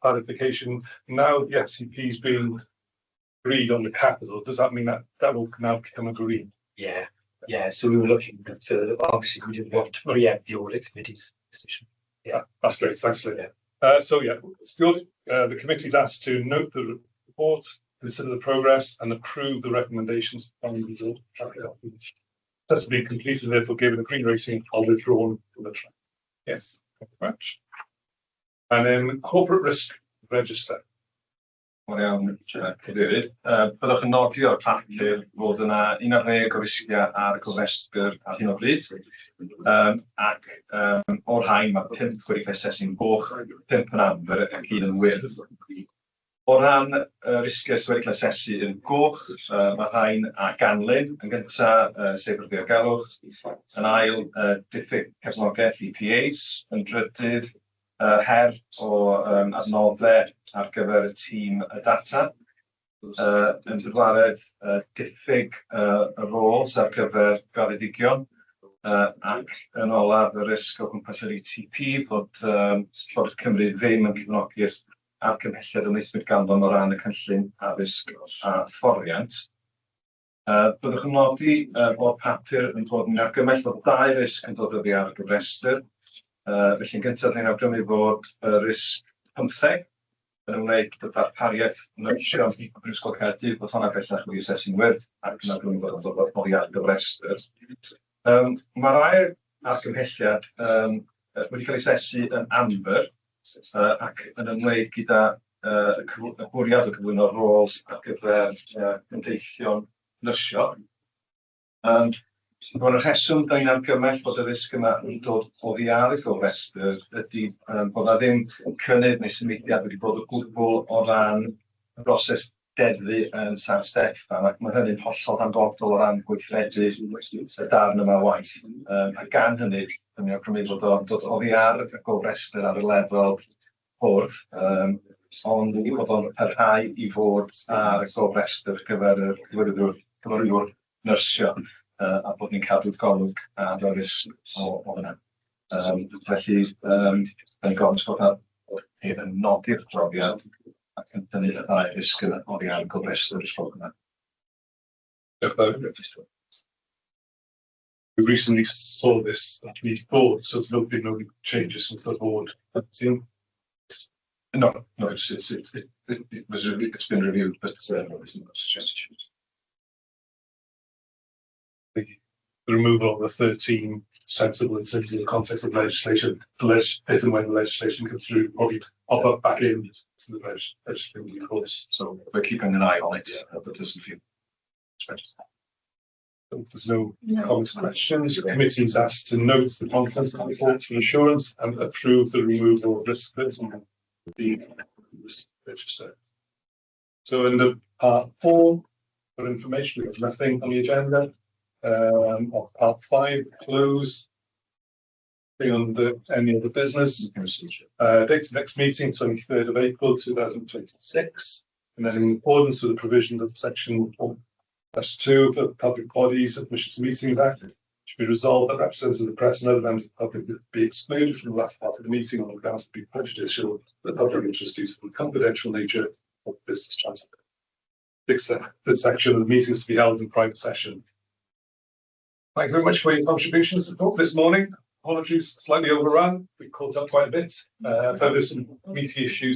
clarification, now the FCP's been agreed on the capital, does that mean that will now become agreed? Yeah, so we were looking for, obviously we didn't want to preempt the audit committee's decision. Yeah, that's great, thanks, Lynn. So yeah, still the committee's asked to note the report, consider the progress and approve the recommendations on the result. That's to be completed, therefore given a green rating or withdrawn from the track. Yes, thank you very much. And then corporate risk register. Wel iawn, Cadeirydd. Byddwch yn nodi o'r papur fod yna 11 o risgiau ar y gofrestr ar hyn o bryd. Ac o'r rhain mae 5 wedi cael asesu'n goch, 5 yn amber ac 1 yn wyrdd. O ran risgiau sydd wedi cael asesu yn goch, mae rhain a ganlyn yn gyntaf sef yr diogelwch, yn ail diffyg cefnogaeth EPAs, yn drydydd her o adnoddau ar gyfer y tîm y data, yn dydwaredd diffyg y roles ar gyfer graddedigion, ac yn olaf y risg o gwmpas yr ETP fod Llywodraeth Cymru ddim yn cefnogi'r argymhelliad ymwneithwyr ganddo o ran y cynllun addysg a fforiant. Byddwch yn nodi bod papur yn dod yn argymell bod 2 risg yn dod oddi ar y gyfrestyr. Felly'n gyntaf ni'n awgrymu bod y risg 15 yn ymwneud gyda'r darpariaeth nyrsio Brifysgol Caerdydd, bod hwnna bellach wedi asesu'n wyrdd ac yn awgrymu bod yn dod oddi ar y gyfrestyr. Mae'r ail argymhelliad wedi cael ei asesu yn amber ac yn ymwneud gyda y bwriad o gyflwyno roles ar gyfer gyndeithion nyrsio. Mae'r rheswm da ni'n argymell bod y risg yma yn dod oddi ar y gyfrestyr ydy bod na ddim cynnydd neu symudiad wedi bod o gwbl o ran y broses deddfu yn San Steffan, ac mae hynny'n hollol hanfodol o ran gweithredu y darn yma waith. A gan hynny, dyna ni'n awgrymu bod o'n dod oddi ar y gyfrestyr ar y lefel bwrdd, ond bod o'n parhau i fod ar y gyfrestyr gyfer y cyfarwyddwr nyrsio. A bod ni'n cadw'r golwg ar y risg o hynna. Felly, da ni'n gofyn bod yn nodi'r adroddiad ac yn dynnu y 2 risg yn oddi ar y gyfrestyr ysgol hynna. Diolch yn fawr. We recently saw this at the board, so there's been no changes since the board. No, it's been reviewed, but no, there's no suggested. The removal of the 13 sensible in terms of the context of legislation. If and when the legislation comes through, probably pop up back in to the legislation, of course. So we're keeping an eye on it. That doesn't feel. So if there's no comments or questions, the committee is asked to note the contents of the report for insurance and approve the removal of risk person being registered. So in the part 4, for information, we have nothing on the agenda. Of part 5, close. On any other business. Date of next meeting, 23rd of April 2026. And then in accordance with the provisions of section 4/2 of the Public Bodies Admissions to Meetings Act, it should be resolved that representatives of the press and other members of the public will be excluded from the last part of the meeting on the grounds to be prejudicial to the public interest due to the confidential nature of business transaction. This section of the meeting is to be held in private session. Thank you very much for your contributions to talk this morning. Apologies, slightly overrun. We caught up quite a bit. There's some meaty issues